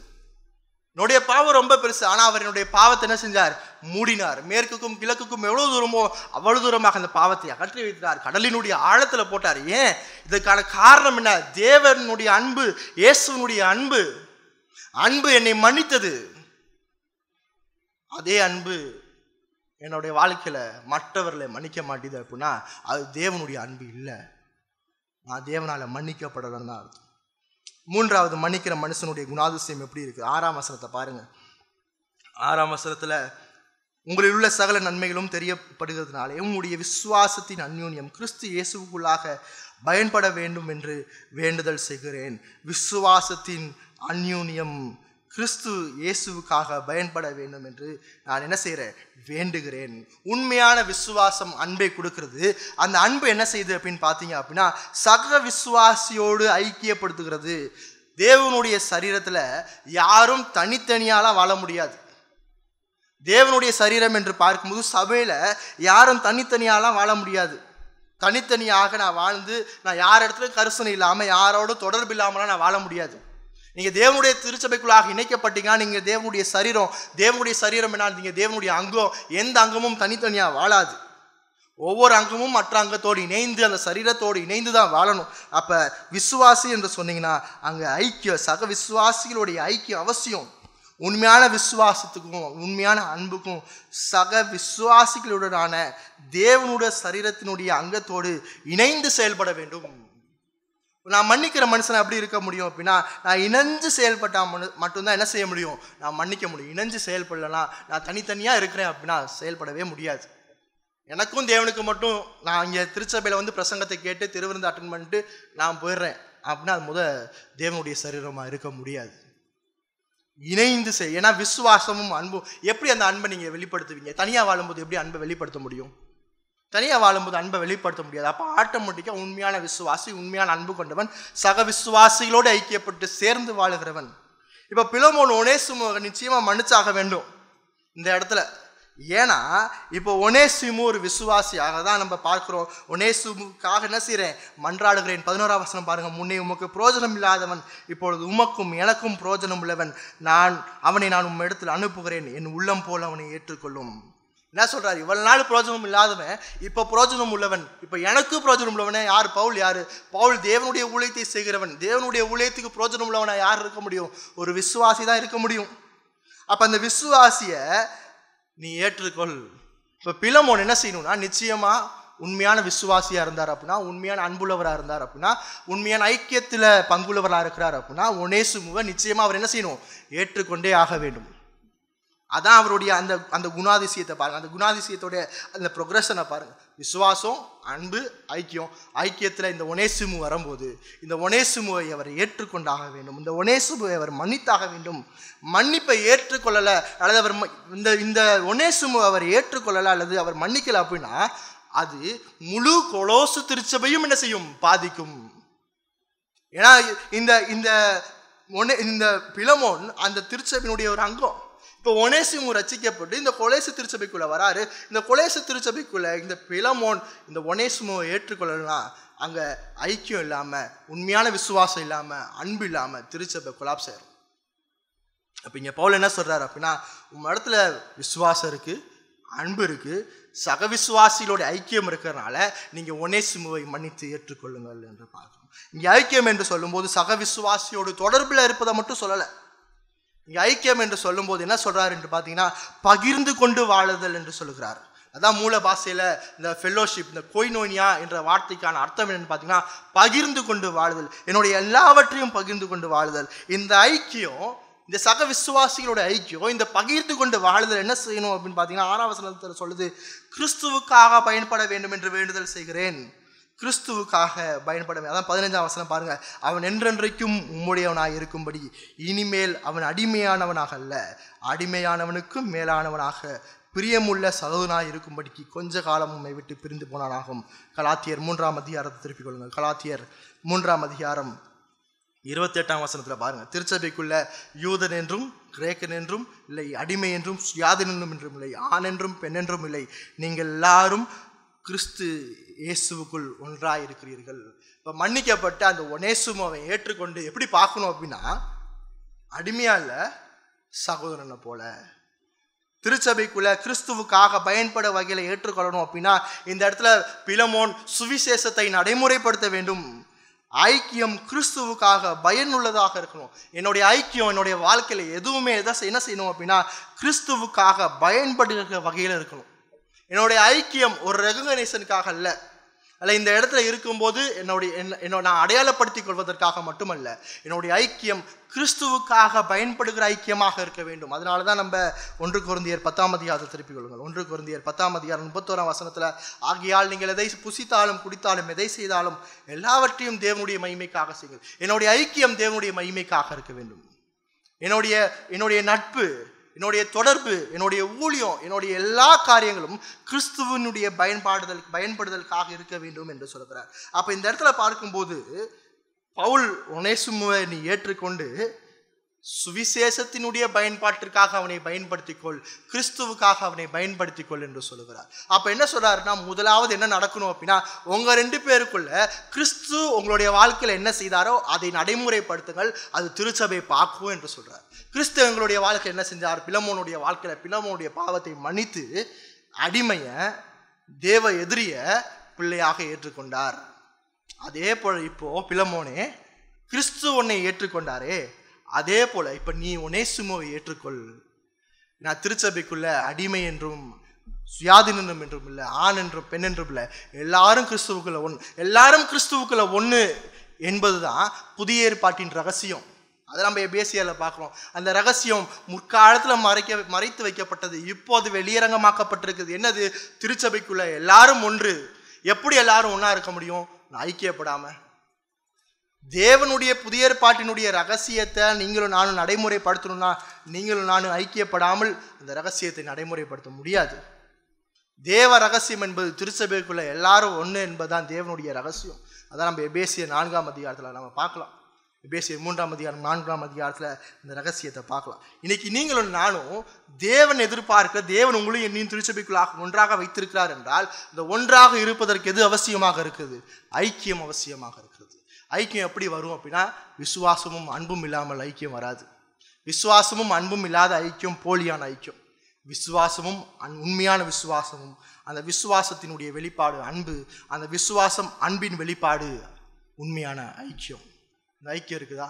என்னுடைய பாவம் ரொம்ப பெருசு. ஆனா அவர் என்னுடைய பாவத்தை என்ன செஞ்சார்? மூடினார். மேற்குக்கும் கிழக்குக்கும் எவ்வளவு தூரமோ அவ்வளவு தூரமாக அந்த பாவத்தை அகற்றி வைத்தார். கடலினுடைய ஆழத்துல போட்டார். ஏன்? இதற்கான காரணம் என்ன? தேவனுடைய அன்பு, இயேசுனுடைய அன்பு. அன்பு என்னை மன்னித்தது. அதே அன்பு என்னுடைய வாழ்க்கையில மற்றவர்களை மன்னிக்க மாட்டேது அப்படின்னா அது தேவனுடைய அன்பு இல்லை. நான் தேவனால மன்னிக்கப்படலன்னு தான் அர்த்தம். மூன்றாவது மன்னிக்கிற மனுஷனுடைய குணாதிசயம் எப்படி இருக்கு? 6ஆம் வசனத்தை பாருங்க. 6ஆம் வசனத்துல உங்களில் உள்ள சகல நன்மைகளும் தெரியப்படுகிறதுனாலே உங்களுடைய விசுவாசத்தின் அந்யோன்யம் கிறிஸ்து இயேசுக்குள்ளாக பயன்பட வேண்டும் என்று வேண்டுதல் செய்கிறேன். விசுவாசத்தின் அந்யோன்யம் கிறிஸ்து இயேசுவுக்காக பயன்பட வேண்டும் என்று நான் என்ன செய்கிறேன்? வேண்டுகிறேன். உண்மையான விசுவாசம் அன்பை கொடுக்கிறது. அந்த அன்பு என்ன செய்யுது அப்படின்னு பார்த்தீங்க அப்படின்னா சக விசுவாசியோடு ஐக்கியப்படுத்துகிறது. தேவனுடைய சரீரத்தில் யாரும் தனித்தனியாலாம் வாழ முடியாது. தேவனுடைய சரீரம் என்று பார்க்கும்போது சபையில் யாரும் தனித்தனியாலாம் வாழ முடியாது. தனித்தனியாக நான் வாழ்ந்து நான் யார் இடத்துலையும் கரிசனை இல்லாமல் யாரோட தொடர்பு இல்லாமலாம் நான் வாழ முடியாது. நீங்கள் தேவனுடைய திருச்சபைக்குள்ளாக இணைக்கப்பட்டீங்கன்னா நீங்கள் தேவனுடைய சரீரம். தேவனுடைய சரீரம் என்ன? நீங்கள் தேவனுடைய அங்கம். எந்த அங்கமும் தனித்தனியாக வாழாது. ஒவ்வொரு அங்கமும் மற்ற அங்கத்தோடு இணைந்து அந்த சரீரத்தோடு இணைந்து தான் வாழணும். அப்போ விசுவாசி என்று சொன்னீங்கன்னா அங்கே ஐக்கியம், சக விசுவாசிகளுடைய ஐக்கியம் அவசியம். உண்மையான விசுவாசத்துக்கும் உண்மையான அன்புக்கும் சக விசுவாசிகளுடனான தேவனுடைய சரீரத்தினுடைய அங்கத்தோடு இணைந்து செயல்பட வேண்டும். நான் மன்னிக்கிற மனுஷனை எப்படி இருக்க முடியும் அப்படின்னா நான் இணைஞ்சு செயல்பட்டால் மட்டும்தான் என்ன செய்ய முடியும்? நான் மன்னிக்க முடியும். இணைஞ்சு செயல்படலாம் நான் தனித்தனியாக இருக்கிறேன் அப்படின்னா செயல்படவே முடியாது. எனக்கும் தேவனுக்கு மட்டும் நான் இங்கே திருச்சபையில் வந்து பிரசங்கத்தை கேட்டு திருவிருந்து அட்டன் பண்ணிட்டு நான் போயிடுறேன் அப்படின்னா அது தேவனுடைய சரீரமாக இருக்க முடியாது. இணைந்து செய். ஏன்னா விசுவாசமும் அன்பும். எப்படி அந்த அன்பை நீங்கள் வெளிப்படுத்துவீங்க? தனியாக வாழும்போது எப்படி அன்பை வெளிப்படுத்த முடியும்? தனியாக வாழும்போது அன்பை வெளிப்படுத்த முடியாது. அப்போ ஆட்டோமேட்டிக்காக உண்மையான விசுவாசி, உண்மையான அன்பு கொண்டவன், சக விசுவாசிகளோடு ஐக்கியப்பட்டு சேர்ந்து வாழுகிறவன். இப்போ பிலமோன் ஒனேசிமு நிச்சயமாக மன்னிச்சாக வேண்டும் இந்த இடத்துல. ஏன்னா இப்போ ஒனேசிமு ஒரு விசுவாசியாக தான் நம்ம பார்க்கிறோம். ஒனேசிமுக்காக என்ன செய்கிறேன்? மன்றாடுகிறேன். 11ஆம் வசனம் பாருங்க. முன்னே உமக்கு புரோஜனம் இல்லாதவன் இப்பொழுது உமக்கும் எனக்கும் புரோஜனம் உள்ளவன். அவனை நான் உம் இடத்தில் அனுப்புகிறேன். என் உள்ளம் போல் அவனை ஏற்றுக்கொள்ளும். என்ன சொல்றாரு? இவ்வளவு நாள் புரோஜனம் இல்லாதவன் இப்போ புரோஜனம் உள்ளவன். இப்போ எனக்கு புரோஜனம் உள்ளவனே யார்? பவுல். யாரு பவுல்? தேவனுடைய ஊழியத்தை செய்கிறவன். தேவனுடைய ஊழியத்துக்கு புரோஜனம் உள்ளவனா யார் இருக்க முடியும்? ஒரு விசுவாசி தான் இருக்க முடியும். அப்ப அந்த விசுவாசிய நீ ஏற்றுக்கொள். இப்ப பிலமோன் என்ன செய்யணும்னா நிச்சயமா உண்மையான விசுவாசியா இருந்தார் அப்படின்னா, உண்மையான அன்புள்ளவராக இருந்தார் அப்படின்னா, உண்மையான ஐக்கியத்துல பங்குள்ளவராக இருக்கிறார் அப்படின்னா ஒனேசிமுவை நிச்சயமா அவர் என்ன செய்யணும்? ஏற்றுக்கொண்டே ஆக வேண்டும். அதான் அவருடைய அந்த அந்த குணாதிசயத்தை பாருங்க. அந்த குணாதிசயத்தோட அந்த ப்ரொக்ரெஷனை பாருங்க. விசுவாசம், அன்பு, ஐக்கியம். ஐக்கியத்தில் இந்த ஒனேசிமு வரும்போது இந்த ஒனேசிமுவை அவர் ஏற்றுக்கொண்டாக வேண்டும். இந்த ஒனேசிமுவை அவர் மன்னித்தாக வேண்டும். மன்னிப்பை ஏற்றுக்கொள்ளலை அல்லது அவர் இந்த ஒனேசிமு அவர் ஏற்றுக்கொள்ளலை அல்லது அவர் மன்னிக்கலை அப்படின்னா அது முழு கொலோசு திருச்சபையும் என்ன செய்யும்? பாதிக்கும். ஏன்னா இந்த பிலமோன் அந்த திருச்சபையினுடைய ஒரு அங்கம். இப்போ ஒனேசிமு ரட்சிக்கப்பட்டு இந்த கொலேசு திருச்சபைக்குள்ள வராரு. இந்த கொலேசு திருச்சபைக்குள்ள இந்த பிலமோன் இந்த ஒனேசிமுவை ஏற்றுக்கொள்ளலாம். அங்க ஐக்கியம் இல்லாம, உண்மையான விசுவாசம் இல்லாம, அன்பு இல்லாம திருச்சபை கொலாப்ஸ் ஆயிரும். அப்போ இங்கே பவுல் என்ன சொல்கிறார் அப்படின்னா, உங்கள் இடத்துல விசுவாசம் இருக்குது, அன்பு இருக்குது, சக விசுவாசிகளோட ஐக்கியம் இருக்கிறதுனால நீங்கள் ஒனேசிமுவை மன்னித்து ஏற்றுக்கொள்ளுங்கள் என்று பார்க்கணும். இங்கே ஐக்கியம் என்று சொல்லும்போது சக விசுவாசியோடு தொடர்பில் இருப்பதை மட்டும் சொல்லலை. இங்கே ஐக்கியம் என்று சொல்லும்போது என்ன சொல்கிறார் என்று பார்த்தீங்கன்னா, பகிர்ந்து கொண்டு வாழுதல் என்று சொல்லுகிறார். அதான் மூல பாஷையில் இந்த ஃபெல்லோஷிப், இந்த கொய்னோனியா என்ற வார்த்தைக்கான அர்த்தம் என்னன்னு பார்த்தீங்கன்னா, பகிர்ந்து கொண்டு வாழுதல், என்னுடைய எல்லாவற்றையும் பகிர்ந்து கொண்டு வாழுதல். இந்த ஐக்கியம், இந்த சக விசுவாசிகளோட ஐக்கியம், இந்த பகிர்ந்து கொண்டு வாழுதல் என்ன செய்யணும் அப்படின்னு பார்த்தீங்கன்னா, 6ஆம் வசனத்தில் சொல்லுது, கிறிஸ்துவுக்காக பயன்பட வேண்டும் என்று வேண்டுதல் செய்கிறேன். கிறிஸ்துவுக்காக பயன்பட, அதான் 15ஆம் வசனம் பாருங்க, அவன் என்றென்றைக்கும் உம்முடையவனாக இருக்கும்படி இனிமேல் அவன் அடிமையானவனாக அல்ல, அடிமையானவனுக்கும் மேலானவனாக பிரியமுள்ள சகோதரனாக இருக்கும்படிக்கு கொஞ்ச காலம் உம்மை விட்டு பிரிந்து போனானாகும். கலாத்தியர் 3ஆம் அதிகாரத்தை திருப்பிக் கொள்ளுங்கள். கலாத்தியர் 3ஆம் அதிகாரம் 28ஆம் வசனத்தில் பாருங்க, திருச்சபைக்குள்ள யூதன் என்றும் கிரேக்கன் என்றும் இல்லை, அடிமை என்றும் சுயாதீனம் என்றும் இல்லை, ஆண் என்றும் பெண் என்றும் இல்லை, நீங்கள் எல்லாரும் கிறிஸ்து இயேசுவுக்குள் ஒன்றாக இருக்கிறீர்கள். இப்போ மன்னிக்கப்பட்ட அந்த ஒனேசிமுவை ஏற்றுக்கொண்டு எப்படி பார்க்கணும் அப்படின்னா, அடிமையா இல்லை, சகோதரனை போல திருச்சபைக்குள்ள கிறிஸ்துவுக்காக பயன்பட வகையில் ஏற்றுக்கொள்ளணும். அப்படின்னா இந்த இடத்துல பிலமோன் சுவிசேஷத்தை நடைமுறைப்படுத்த வேண்டும். ஐக்கியம் கிறிஸ்துவுக்காக பயனுள்ளதாக இருக்கணும். என்னுடைய ஐக்கியம் என்னுடைய வாழ்க்கையில் எதுவுமே என்ன செய்யணும் அப்படின்னா, கிறிஸ்துவுக்காக பயன்படுகிற வகையில் இருக்கணும். என்னுடைய ஐக்கியம் ஒரு ரெகக்னேஷனுக்காக அல்ல, இந்த இடத்துல இருக்கும்போது நான் அடையாளப்படுத்திக் கொள்வதற்காக மட்டுமல்ல, என்னுடைய ஐக்கியம் கிறிஸ்துவுக்காக பயன்படுகிற ஐக்கியமாக இருக்க வேண்டும். அதனால தான் நம்ம 1 கொரிந்தியர் 10ஆம் அதிகாரத்தை திருப்பிக் கொள்ளுங்கள். 1 கொரிந்தியர் 10ஆம் அதிகாரம் 31ஆம் வசனத்தில், ஆகையால் நீங்கள் எதை புசித்தாலும் குடித்தாலும் எதை செய்தாலும் எல்லாவற்றையும் தேவனுடைய மகிமைக்காக செய்யுங்கள். என்னுடைய ஐக்கியம் தேவனுடைய மகிமைக்காக இருக்க வேண்டும். என்னுடைய நட்பு, என்னுடைய தொடர்பு, என்னுடைய ஊழியம், என்னுடைய எல்லா காரியங்களும் கிறிஸ்துவனுடைய பயன்படுதலுக்காக இருக்க வேண்டும் என்று சொல்கிறார். அப்போ இந்த இடத்துல பார்க்கும்போது பவுல் ஒனேசிமுவை நீ ஏற்றுக்கொண்டு சுவிசேஷத்தினுடைய பயன்பாட்டிற்காக அவனை பயன்படுத்திக்கொள், கிறிஸ்துவுக்காக அவனை பயன்படுத்திக்கொள் என்று சொல்லுகிறார். அப்போ என்ன சொல்றாருன்னா, முதலாவது என்ன நடக்கணும் அப்படின்னா, உங்கள் 2 பேருக்குள்ள கிறிஸ்து உங்களுடைய வாழ்க்கையில் என்ன செய்தாரோ அதை நடைமுறைப்படுத்துங்கள், அது திருச்சபை பார்க்கும் என்று சொல்றார். கிறிஸ்து எங்களுடைய வாழ்க்கை என்ன செஞ்சார்? பிலமோனுடைய வாழ்க்கையில் பிலமோனுடைய பாவத்தை மன்னித்து அடிமைய தேவ எதிரிய பிள்ளையாக ஏற்றுக்கொண்டார். அதே போல இப்போ பிலமோனே கிறிஸ்து உன்னை ஏற்றுக்கொண்டாரே, அதே போல இப்ப நீ ஒனேசிமுவை ஏற்றுக்கொள். நான் திருச்சபைக்குள்ள அடிமை என்றும் சுயாதீனம் என்றும் இல்லை, ஆண் என்றும் பெண் என்றும் இல்லை, எல்லாரும் கிறிஸ்துவுக்குள்ள ஒன்று, எல்லாரும் கிறிஸ்துவுக்குள்ள ஒன்று என்பதுதான் புதிய ஏற்பாட்டின் ரகசியம். அதை நம்ம எபேசியரில் பார்க்குறோம். அந்த ரகசியம் முற்காலத்தில் மறைத்து வைக்கப்பட்டது, இப்போது வெளியரங்கமாக்கப்பட்டிருக்குது. என்னது? திருச்சபைக்குள்ள எல்லாரும் ஒன்று. எப்படி எல்லாரும் ஒன்றா இருக்க முடியும்? ஐக்கியப்படாம. தேவனுடைய புதிய ஏற்பாட்டினுடைய ரகசியத்தை நீங்களும் நானும் நடைமுறைப்படுத்தணும்னா, நீங்களும் நானும் ஐக்கியப்படாமல் அந்த ரகசியத்தை நடைமுறைப்படுத்த முடியாது. தேவ ரகசியம் என்பது திருச்சபைக்குள்ள எல்லாரும் ஒன்று என்பதுதான் தேவனுடைய ரகசியம். அதான் நம்ம எபேசியர் 4ஆம் அதிகாரத்தில் நம்ம பார்க்கலாம். எபேசியர் 3ஆம் அதிகாரம் 4ஆம் அதிகாரத்தில் இந்த ரகசியத்தை பார்க்கலாம். இன்னைக்கு நீங்களும் நானும் தேவன் எதிர்பார்க்க, தேவன் உங்களையும் என்னையும் திருச்சபைக்குள்ளாக ஒன்றாக வைத்திருக்கிறார் என்றால், இந்த ஒன்றாக இருப்பதற்கு எது அவசியமாக இருக்குது? ஐக்கியம் அவசியமாக இருக்கிறது. ஐக்கியம் எப்படி வரும் அப்படின்னா, விசுவாசமும் அன்பும் இல்லாமல் ஐக்கியம் வராது. விசுவாசமும் அன்பும் இல்லாத ஐக்கியம் போலியான ஐக்கியம். விசுவாசமும் உண்மையான விசுவாசமும், அந்த விசுவாசத்தினுடைய வெளிப்பாடு அன்பு, அந்த விசுவாசம் அன்பின் வெளிப்பாடு உண்மையான ஐக்கியம். இந்த ஐக்கியம் இருக்குதா?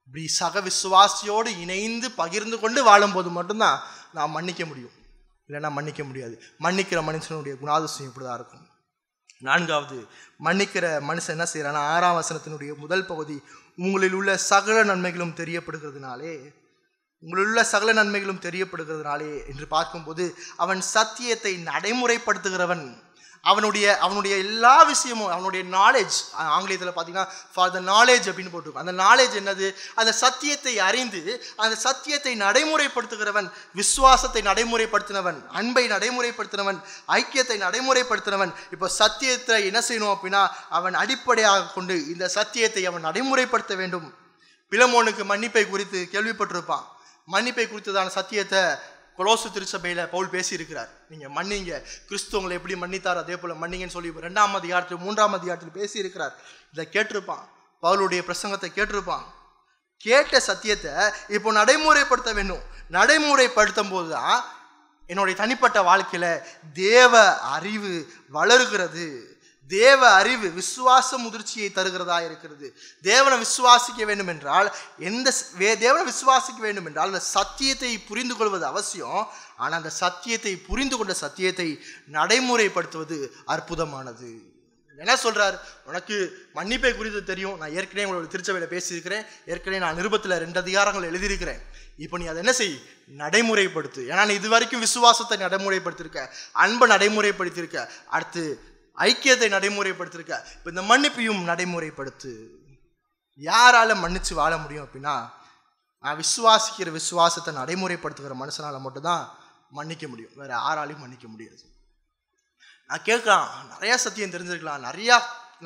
இப்படி சக விசுவாசியோடு இணைந்து பகிர்ந்து கொண்டு வாழும்போது மட்டும்தான் நான் மன்னிக்க முடியும், இல்லைன்னா மன்னிக்க முடியாது. மன்னிக்கிற மனுஷனுடைய குணாதிசயம் இப்படிதான் இருக்கும். 4வது, மன்னிக்கிற மனுஷன் என்ன செய்யறான்னா, 6ஆம் வசனத்தினுடைய முதல் பகுதி, உங்களில் உள்ள சகல நன்மைகளும் தெரியப்படுகிறதுனாலே என்று பார்க்கும்போது, அவன் சத்தியத்தை நடைமுறைப்படுத்துகிறவன். அவனுடைய எல்லா விஷயமும், அவனுடைய நாலேஜ், ஆங்கிலத்தில் பார்த்தீங்கன்னா ஃபார் த நாலேஜ் அப்படின்னு போட்டிருக்கும். அந்த நாலேஜ் என்னது? அந்த சத்தியத்தை அறிந்து அந்த சத்தியத்தை நடைமுறைப்படுத்துகிறவன், விசுவாசத்தை நடைமுறைப்படுத்தினவன், அன்பை நடைமுறைப்படுத்தினவன், ஐக்கியத்தை நடைமுறைப்படுத்தினவன். இப்போ சத்தியத்தை என்ன செய்யணும் அப்படின்னா, அவன் அடிப்படையாக கொண்டு இந்த சத்தியத்தை அவன் நடைமுறைப்படுத்த வேண்டும். பிலமோனுக்கு மன்னிப்பை குறித்து கேள்விப்பட்டிருப்பான். மன்னிப்பை குறித்ததான சத்தியத்தை கொலோசு திருச்சபையில் பவுல் பேசியிருக்கிறார். நீங்கள் மன்னிங்க, கிறிஸ்து உங்களை எப்படி மன்னித்தார் அதே போல் மன்னிங்கன்னு சொல்லி 2ஆம் அதிகாரத்தில் 3ஆம் அதிகாரத்தில் பேசியிருக்கிறார். இதை கேட்டிருப்பான், பவுலுடைய பிரசங்கத்தை கேட்டிருப்பான். கேட்ட சத்தியத்தை இப்போ நடைமுறைப்படுத்த வேண்டும். நடைமுறைப்படுத்தும் போது தான் என்னுடைய தனிப்பட்ட வாழ்க்கையில தேவ அறிவு வளருகிறது. தேவ அறிவு விசுவாச முதிர்ச்சியை தருகிறதா இருக்கிறது. தேவனை விசுவாசிக்க வேண்டும் என்றால் தேவனை விசுவாசிக்க வேண்டும் என்றால் அந்த சத்தியத்தை புரிந்து கொள்வது அவசியம். ஆனால் அந்த சத்தியத்தை புரிந்து கொண்ட சத்தியத்தை நடைமுறைப்படுத்துவது அற்புதமானது. என்ன சொல்றார்? உனக்கு மன்னிப்பை குறித்து தெரியும். நான் ஏற்கனவே உங்களோட திருச்சபையில பேசியிருக்கிறேன். ஏற்கனவே நான் நிருபத்தில் 2 அதிகாரங்கள் எழுதியிருக்கிறேன். இப்போ நீ அதை என்ன செய்? நடைமுறைப்படுத்து. ஏன்னா நீ இது வரைக்கும் விசுவாசத்தை நடைமுறைப்படுத்திருக்க, அன்பை நடைமுறைப்படுத்தியிருக்க, அடுத்து ஐக்கியத்தை நடைமுறைப்படுத்திருக்க. இப்போ இந்த மன்னிப்பையும் நடைமுறைப்படுத்து. யாரால மன்னிச்சு வாழ முடியும் அப்படின்னா, நான் விசுவாசிக்கிற விசுவாசத்தை நடைமுறைப்படுத்துகிற மனுஷனால மட்டும்தான் மன்னிக்க முடியும். வேற யாராலையும் மன்னிக்க முடியாது. நான் கேட்கலாம், நிறைய சத்தியம் தெரிஞ்சிருக்கலாம்,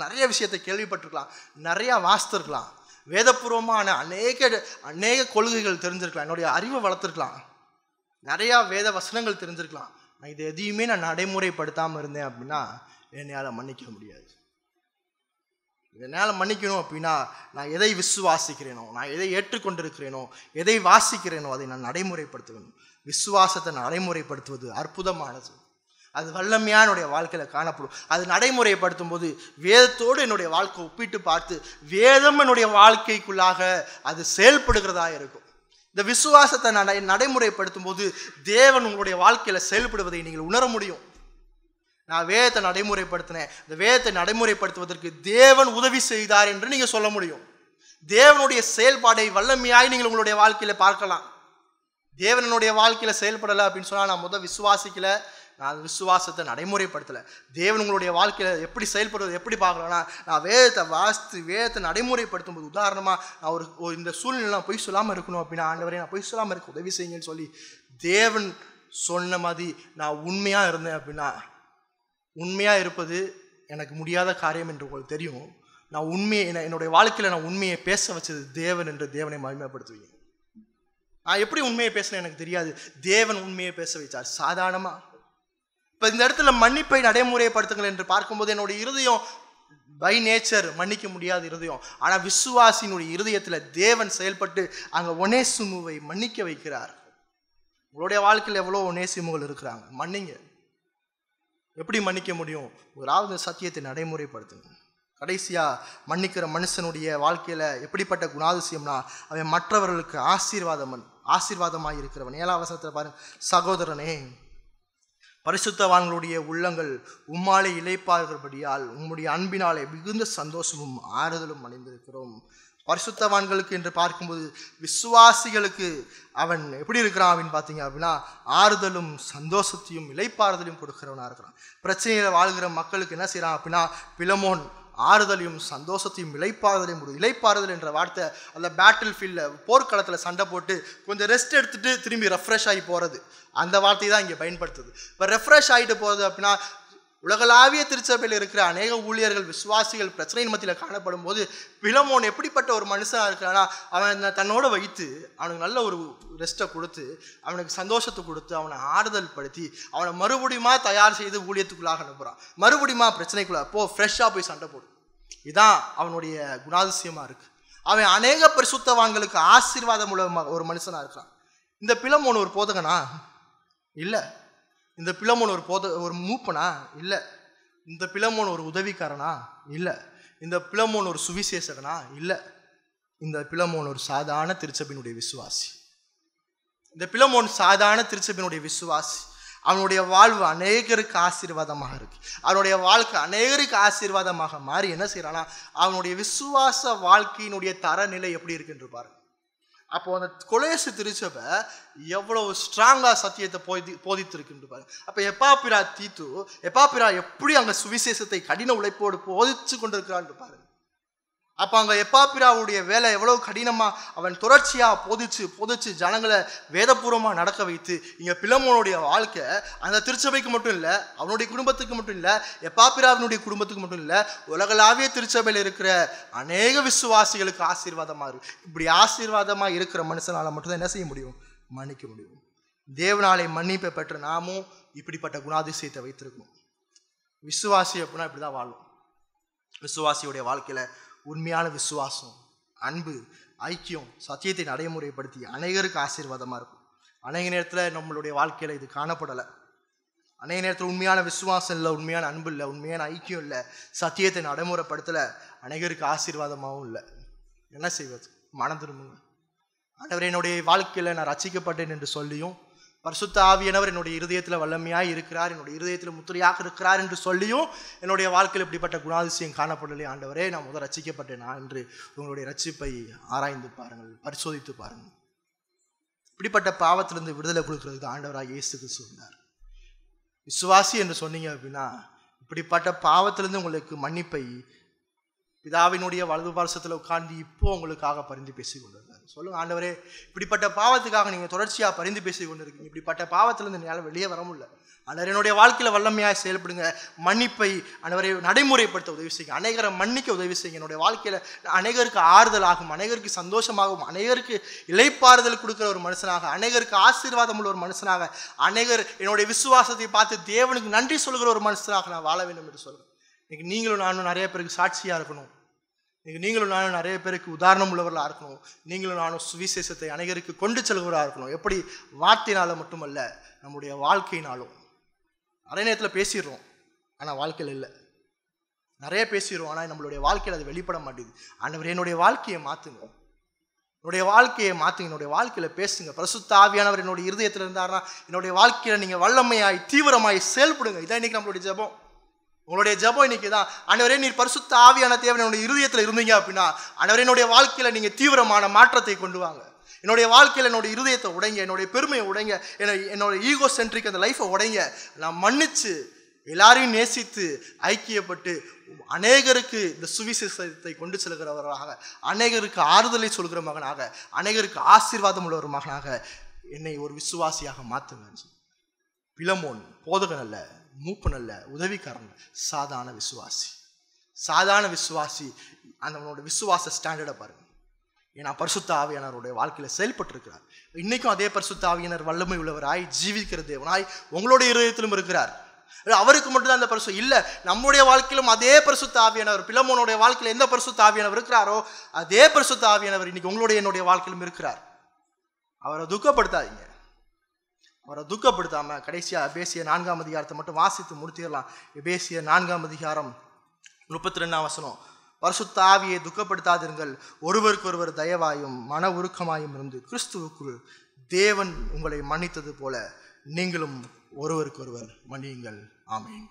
நிறைய விஷயத்தை கேள்விப்பட்டிருக்கலாம், நிறையா வாசித்திருக்கலாம், வேதபூர்வமான அநேக கொள்கைகள் தெரிஞ்சிருக்கலாம், என்னுடைய அறிவை வளர்த்துருக்கலாம், நிறையா வேத வசனங்கள் தெரிஞ்சிருக்கலாம். நான் இது எதையுமே நான் நடைமுறைப்படுத்தாமல் இருந்தேன் அப்படின்னா என்னால் மன்னிக்க முடியாது. என்னால் மன்னிக்கணும் அப்படின்னா நான் எதை விசுவாசிக்கிறேனோ, நான் எதை ஏற்றுக்கொண்டிருக்கிறேனோ, எதை வாசிக்கிறேனோ அதை நான் நடைமுறைப்படுத்தணும். விசுவாசத்தை நடைமுறைப்படுத்துவது அற்புதமானது. அது வல்லமையாக என்னுடைய வாழ்க்கையில் காணப்படும். அது நடைமுறைப்படுத்தும் போது வேதத்தோடு என்னுடைய வாழ்க்கை ஒப்பிட்டு பார்த்து வேதம் என்னுடைய வாழ்க்கைக்குள்ளாக அது செயல்படுகிறதா இருக்கும். இந்த விசுவாசத்தை நடைமுறைப்படுத்தும் போது தேவன் உங்களுடைய வாழ்க்கையில் செயல்படுவதை நீங்கள் உணர முடியும். நான் வேதத்தை நடைமுறைப்படுத்தினேன், இந்த வேதத்தை நடைமுறைப்படுத்துவதற்கு தேவன் உதவி செய்தார் என்று நீங்கள் சொல்ல முடியும். தேவனுடைய செயல்பாடை வல்லமையாய் நீங்கள் உங்களுடைய வாழ்க்கையில் பார்க்கலாம். தேவனுடைய வாழ்க்கையில் செயல்படலை அப்படின்னு சொன்னால் நான் விசுவாசிக்கல, நான் விசுவாசத்தை நடைமுறைப்படுத்தலை. தேவன் உங்களுடைய வாழ்க்கையில் எப்படி செயல்படுவது எப்படி பார்க்கலாம்னா, நான் வேதத்தை வாசித்து வேதத்தை நடைமுறைப்படுத்தும் போது, உதாரணமாக நான் ஒரு இந்த சூழ்நிலை பொய் சொல்லாமல் இருக்கணும் அப்படின்னா, ஆண்டவரே நான் பொய் சொல்லாமல் இருக்க உதவி செய்யுங்கன்னு சொல்லி தேவன் சொன்ன மாதிரி நான் உண்மையாக இருந்தேன் அப்படின்னா, உண்மையாக இருப்பது எனக்கு முடியாத காரியம் என்று உங்களுக்கு தெரியும். நான் என்னுடைய வாழ்க்கையில் நான் உண்மையை பேச வச்சது தேவன் என்று தேவனை மகிமைப்படுத்துவீங்க. நான் எப்படி உண்மையை பேசினேன் எனக்கு தெரியாது, தேவன் உண்மையை பேச வைத்தார் சாதாரணமாக. இப்போ இந்த இடத்துல மன்னிப்பை நடைமுறைப்படுத்துங்கள் என்று பார்க்கும்போது என்னுடைய இருதயம் பை நேச்சர் மன்னிக்க முடியாத இருதயம். ஆனால் விசுவாசியினுடைய இருதயத்தில் தேவன் செயல்பட்டு அங்கே ஒனேசிமுவை மன்னிக்க வைக்கிறார். உங்களுடைய வாழ்க்கையில் எவ்வளோ ஒனேசிமுகள் இருக்கிறாங்க, மன்னிங்க. எப்படி மன்னிக்க முடியும்? ஒரு சத்தியத்தை நடைமுறைப்படுத்துங்க. கடைசியாக மன்னிக்கிற மனுஷனுடைய வாழ்க்கையில் எப்படிப்பட்ட குணாதிசயம்னா, அவன் மற்றவர்களுக்கு ஆசீர்வாதமாக இருக்கிறவன். 7ஆம் வசனத்தில் பாருங்க, சகோதரனே பரிசுத்தவான்களுடைய உள்ளங்கள் உம்மாலே இளைப்பாறுகிறபடியால் உம்முடைய அன்பினாலே மிகுந்த சந்தோஷமும் ஆறுதலும் அடைந்திருக்கிறோம். பரிசுத்தவான்களுக்கு என்று பார்க்கும்போது விசுவாசிகளுக்கு அவன் எப்படி இருக்கிறான் அப்படின்னு பார்த்தீங்க அப்படின்னா, ஆறுதலும் சந்தோஷத்தையும் இளைப்பாறுதலையும் கொடுக்கிறவனாக இருக்கிறான். பிரச்சனையில் வாழ்கிற மக்களுக்கு என்ன செய்யறான் அப்படின்னா, பிலமோன் ஆறுதலையும் சந்தோஷத்தையும் இளைப்பாறுதலையும் கொடுக்கும். இளைப்பாறுதல் என்ற வார்த்தை அந்த பேட்டில் ஃபீல்டில் போர்க்களத்தில் சண்டை போட்டு கொஞ்சம் ரெஸ்ட் எடுத்துட்டு திரும்பி ரெஃப்ரெஷ் ஆகி போகிறது, அந்த வார்த்தை தான் இங்கே பயன்படுத்துது. இப்போ ரெஃப்ரெஷ் ஆகிட்டு போகிறது அப்படின்னா, உலகளாவிய திருச்சபையில் இருக்கிற அநேக ஊழியர்கள் விசுவாசிகள் பிரச்சனையின் மத்தியில் காணப்படும் போது பிலமோன் எப்படிப்பட்ட ஒரு மனுஷனாக இருக்கிறான்னா, அவன் தன்னோட வைத்து அவனுக்கு நல்ல ஒரு ரெஸ்ட்டை கொடுத்து அவனுக்கு சந்தோஷத்தை கொடுத்து அவனை ஆறுதல் படுத்தி அவனை மறுபடியுமா தயார் செய்து ஊழியத்துக்குள்ளாக அனுப்புகிறான். மறுபடியுமா பிரச்சனைக்குள்ளாக ஃப்ரெஷ்ஷாக போய் சண்டை போடு. இதுதான் அவனுடைய குணாதிசயமாக இருக்குது. அவன் அநேக பரிசுத்தவான்களுக்கு ஆசீர்வாதம் உள்ள ஒரு மனுஷனாக இருக்கிறான். இந்த பிலமோன் ஒரு போதகனா? இல்லை. இந்த பிலமோன் ஒரு மூப்பனா? இல்லை. இந்த பிலமோன் ஒரு உதவிக்காரனா? இல்லை. இந்த பிலமோன் ஒரு சுவிசேஷகனா? இல்லை. இந்த பிலமோன் ஒரு சாதாரண திருச்சபையினுடைய விசுவாசி. இந்த பிலமோன் சாதாரண திருச்சபையினுடைய விசுவாசி. அவனுடைய வாழ்வு அநேகருக்கு ஆசீர்வாதமாக இருக்கு. அவனுடைய வாழ்க்கை அநேகருக்கு ஆசீர்வாதமாக மாறி என்ன செய்யறானா, அவனுடைய விசுவாச வாழ்க்கையினுடைய தரநிலை எப்படி இருக்குன்னு பாருங்க. அப்போ அந்த கொலேசு திருச்சபை எவ்வளவு ஸ்ட்ராங்கா சத்தியத்தை போதித்திருக்குன்னு பாருங்க. அப்போ எப்பாப்பிரா எப்படி அங்கே சுவிசேஷத்தை கடின உழைப்போடு போதிச்சு கொண்டிருக்கிறான்னு பாருங்க. அப்போ அங்கே எப்பாப்பிராவுடைய வேலை எவ்வளவு கடினமாக அவன் தொடர்ச்சியாக போதிச்சு ஜனங்களை வேதபூர்வமாக நடக்க வைத்து, இங்கே பிலமோனுடைய வாழ்க்கை அந்த திருச்சபைக்கு மட்டும் இல்லை, அவனுடைய குடும்பத்துக்கு மட்டும் இல்லை, எப்பாப்பிராவினுடைய குடும்பத்துக்கு மட்டும் இல்லை, உலகளாவிய திருச்சபையில் இருக்கிற அநேக விசுவாசிகளுக்கு ஆசீர்வாதமாக இருக்கு. இப்படி ஆசீர்வாதமாக இருக்கிற மனுஷனால் மட்டும்தான் என்ன செய்ய முடியும்? மன்னிக்க முடியும். தேவனாலே மன்னிப்பை பெற்ற நாமும் இப்படிப்பட்ட குணாதிசயத்தை வைத்திருக்கணும். விசுவாசி அப்படின்னா இப்படி தான் வாழும். விசுவாசியுடைய வாழ்க்கையில் உண்மையான விசுவாசம், அன்பு, ஐக்கியம், சத்தியத்தை நடைமுறைப்படுத்தி அநேகருக்கு ஆசீர்வாதமாக இருக்கும். அநேக நேரத்தில் நம்மளுடைய வாழ்க்கையில் இது காணப்படலை. அநேக நேரத்தில் உண்மையான விசுவாசம் இல்லை, உண்மையான அன்பு இல்லை, உண்மையான ஐக்கியம் இல்லை, சத்தியத்தை நடைமுறைப்படுத்தலை, அநேகருக்கு ஆசீர்வாதமாகவும் இல்லை. என்ன செய்வது? மனம் திரும்புங்க. ஆண்டவரே, என்னுடைய வாழ்க்கையில் நான் ரட்சிக்கப்பட்டேன் என்று சொல்லியும், பரிசுத்த ஆவியானவர் என்னுடைய இருதயத்தில் வல்லமையாக இருக்கிறார், என்னுடைய இருதயத்தில் முத்திரையாக இருக்கிறார் என்று சொல்லியும் என்னுடைய வாழ்க்கையில் இப்படிப்பட்ட குணாதிசயம் காணப்படலையே. ஆண்டவரே, நான் முதல் ரட்சிக்கப்பட்டேனா என்று உங்களுடைய ரட்சிப்பை ஆராய்ந்து பாருங்கள், பரிசோதித்து பாருங்கள். இப்படிப்பட்ட பாவத்திலிருந்து விடுதலை கொடுக்கிறதுக்கு ஆண்டவராக இயேசு கிறிஸ்து சொன்னார். விசுவாசி என்று சொன்னீங்க அப்படின்னா இப்படிப்பட்ட பாவத்திலிருந்து உங்களுக்கு மன்னிப்பை பிதாவினுடைய வலது பார்சத்தில் உட்கார்ந்து இப்போ உங்களுக்காக பரிந்து பேசி கொண்டிருக்காரு. சொல்லுங்க, ஆண்டவரே, இப்படிப்பட்ட பாவத்துக்காக நீங்கள் தொடர்ச்சியாக பரிந்து பேசி கொண்டிருக்கீங்க, இப்படிப்பட்ட பாவத்திலிருந்து என்னால் வெளியே வர முடியல. ஆண்டவரே, என்னுடைய வாழ்க்கையில் வல்லமையாக செயல்படுங்க, மன்னிப்பை ஆண்டவரே நடைமுறைப்படுத்த உதவி செய்யுங்க, அநேகரை மன்னிக்க உதவி செய்யுங்க. என்னுடைய வாழ்க்கையில் அநேகருக்கு ஆறுதலாகும், அநேகருக்கு சந்தோஷமாகும், அநேகருக்கு இளைப்பாறுதல் கொடுக்குற ஒரு மனுஷனாக, அநேகருக்கு ஆசீர்வாதம் உள்ள ஒரு மனுஷனாக, அநேகர் என்னுடைய விசுவாசத்தை பார்த்து தேவனுக்கு நன்றி சொல்கிற ஒரு மனுஷனாக நான் வாழ வேண்டும் என்று சொல்லுங்கள். இன்னைக்கு நீங்களும் நானும் நிறைய பேருக்கு சாட்சியாக இருக்கணும். இன்னைக்கு நீங்களும் நானும் நிறைய பேருக்கு உதாரணம் உள்ளவர்களாக இருக்கணும். நீங்களும் நானும் சுவிசேஷத்தை அநேகருக்கு கொண்டு செல்கிறவராக இருக்கணும். எப்படி? வார்த்தையினால மட்டுமல்ல, நம்முடைய வாழ்க்கையினாலும். நிறைய நேரத்தில் பேசிடுறோம், ஆனால் வாழ்க்கையில் இல்லை. நிறைய பேசிடுறோம், ஆனால் நம்மளுடைய வாழ்க்கையில் அது வெளிப்பட மாட்டேங்குது. ஆண்டவர், என்னுடைய வாழ்க்கையை மாற்றுங்க, என்னுடைய வாழ்க்கையை மாற்றுங்க, என்னுடைய வாழ்க்கையில் பேசுங்க. பரிசுத்த ஆவியானவர் என்னுடைய இருதயத்தில் இருந்தாருன்னா என்னுடைய வாழ்க்கையில் நீங்கள் வல்லமையாய் தீவிரமாய் செயல்படுங்க. இதான் இன்னைக்கு நம்மளுடைய ஜெபம். உங்களுடைய ஜெபம் இன்னைக்கு தான், ஆண்டவரே, நீர் பரிசுத்த ஆவியான தேவன் என்னுடைய இருதயத்தில் இருந்தீங்க அப்படின்னா, ஆண்டவரே, என்னுடைய வாழ்க்கையில் நீங்கள் தீவிரமான மாற்றத்தை கொண்டு வாங்க. என்னுடைய வாழ்க்கையில் என்னுடைய இருதயத்தை உடைங்க, என்னுடைய பெருமையை உடைங்க, என்னோட ஈகோ சென்ட்ரிக் அந்த லைஃப்பை உடைங்க. நான் மன்னிச்சு எல்லாரையும் நேசித்து ஐக்கியப்பட்டு அநேகருக்கு இந்த சுவிசேஷத்தை கொண்டு செல்கிறவராக, அநேகருக்கு ஆறுதலை சொல்கிற மகனாக, அநேகருக்கு ஆசீர்வாதம் உள்ள ஒரு மகனாக என்னை ஒரு விசுவாசியாக மாற்றுங்க. பிலமோன் போதகன் அல்ல, மூப்பன் அல்ல, உதவிக்காரன், சாதாரண விசுவாசி. சாதாரண விசுவாசி அந்த விசுவாச ஸ்டாண்டர்டை பாருங்க. ஏன்னா பரிசுத்த ஆவியானவருடைய வாழ்க்கையில் செயல்பட்டிருக்கிறார். இன்னைக்கும் அதே பரிசுத்த ஆவியானவர் வல்லமை உள்ளவராய் ஜீவிக்கிற தேவனாய் உங்களுடைய இருதயத்திலும் இருக்கிறார். அவருக்கு மட்டும்தான் அந்த பரிசு இல்லை, நம்முடைய வாழ்க்கையிலும் அதே பரிசுத்த ஆவியானவர், பிலமோனுடைய வாழ்க்கையில் எந்த பரிசுத்த ஆவியானவர் இருக்கிறாரோ அதே பரிசுத்த ஆவியானவர் இன்னைக்கு உங்களுடைய என்னுடைய வாழ்க்கையிலும் இருக்கிறார். அவரை துக்கப்படுத்தாதீங்க. அவரை துக்கப்படுத்தாமல் கடைசியாக எபேசியர் 4ஆம் அதிகாரத்தை மட்டும் வாசித்து முடித்திடலாம். எபேசியர் 4ஆம் அதிகாரம் 32ஆம் வசனம். பரிசுத்த ஆவியை துக்கப்படுத்தாதிருங்கள், ஒருவருக்கொருவர் தயவாயும் மன உருக்கமாயும் இருந்து கிறிஸ்துவுக்குள் தேவன் உங்களை மன்னித்தது போல நீங்களும் ஒருவருக்கொருவர் மன்னியுங்கள். ஆமென்.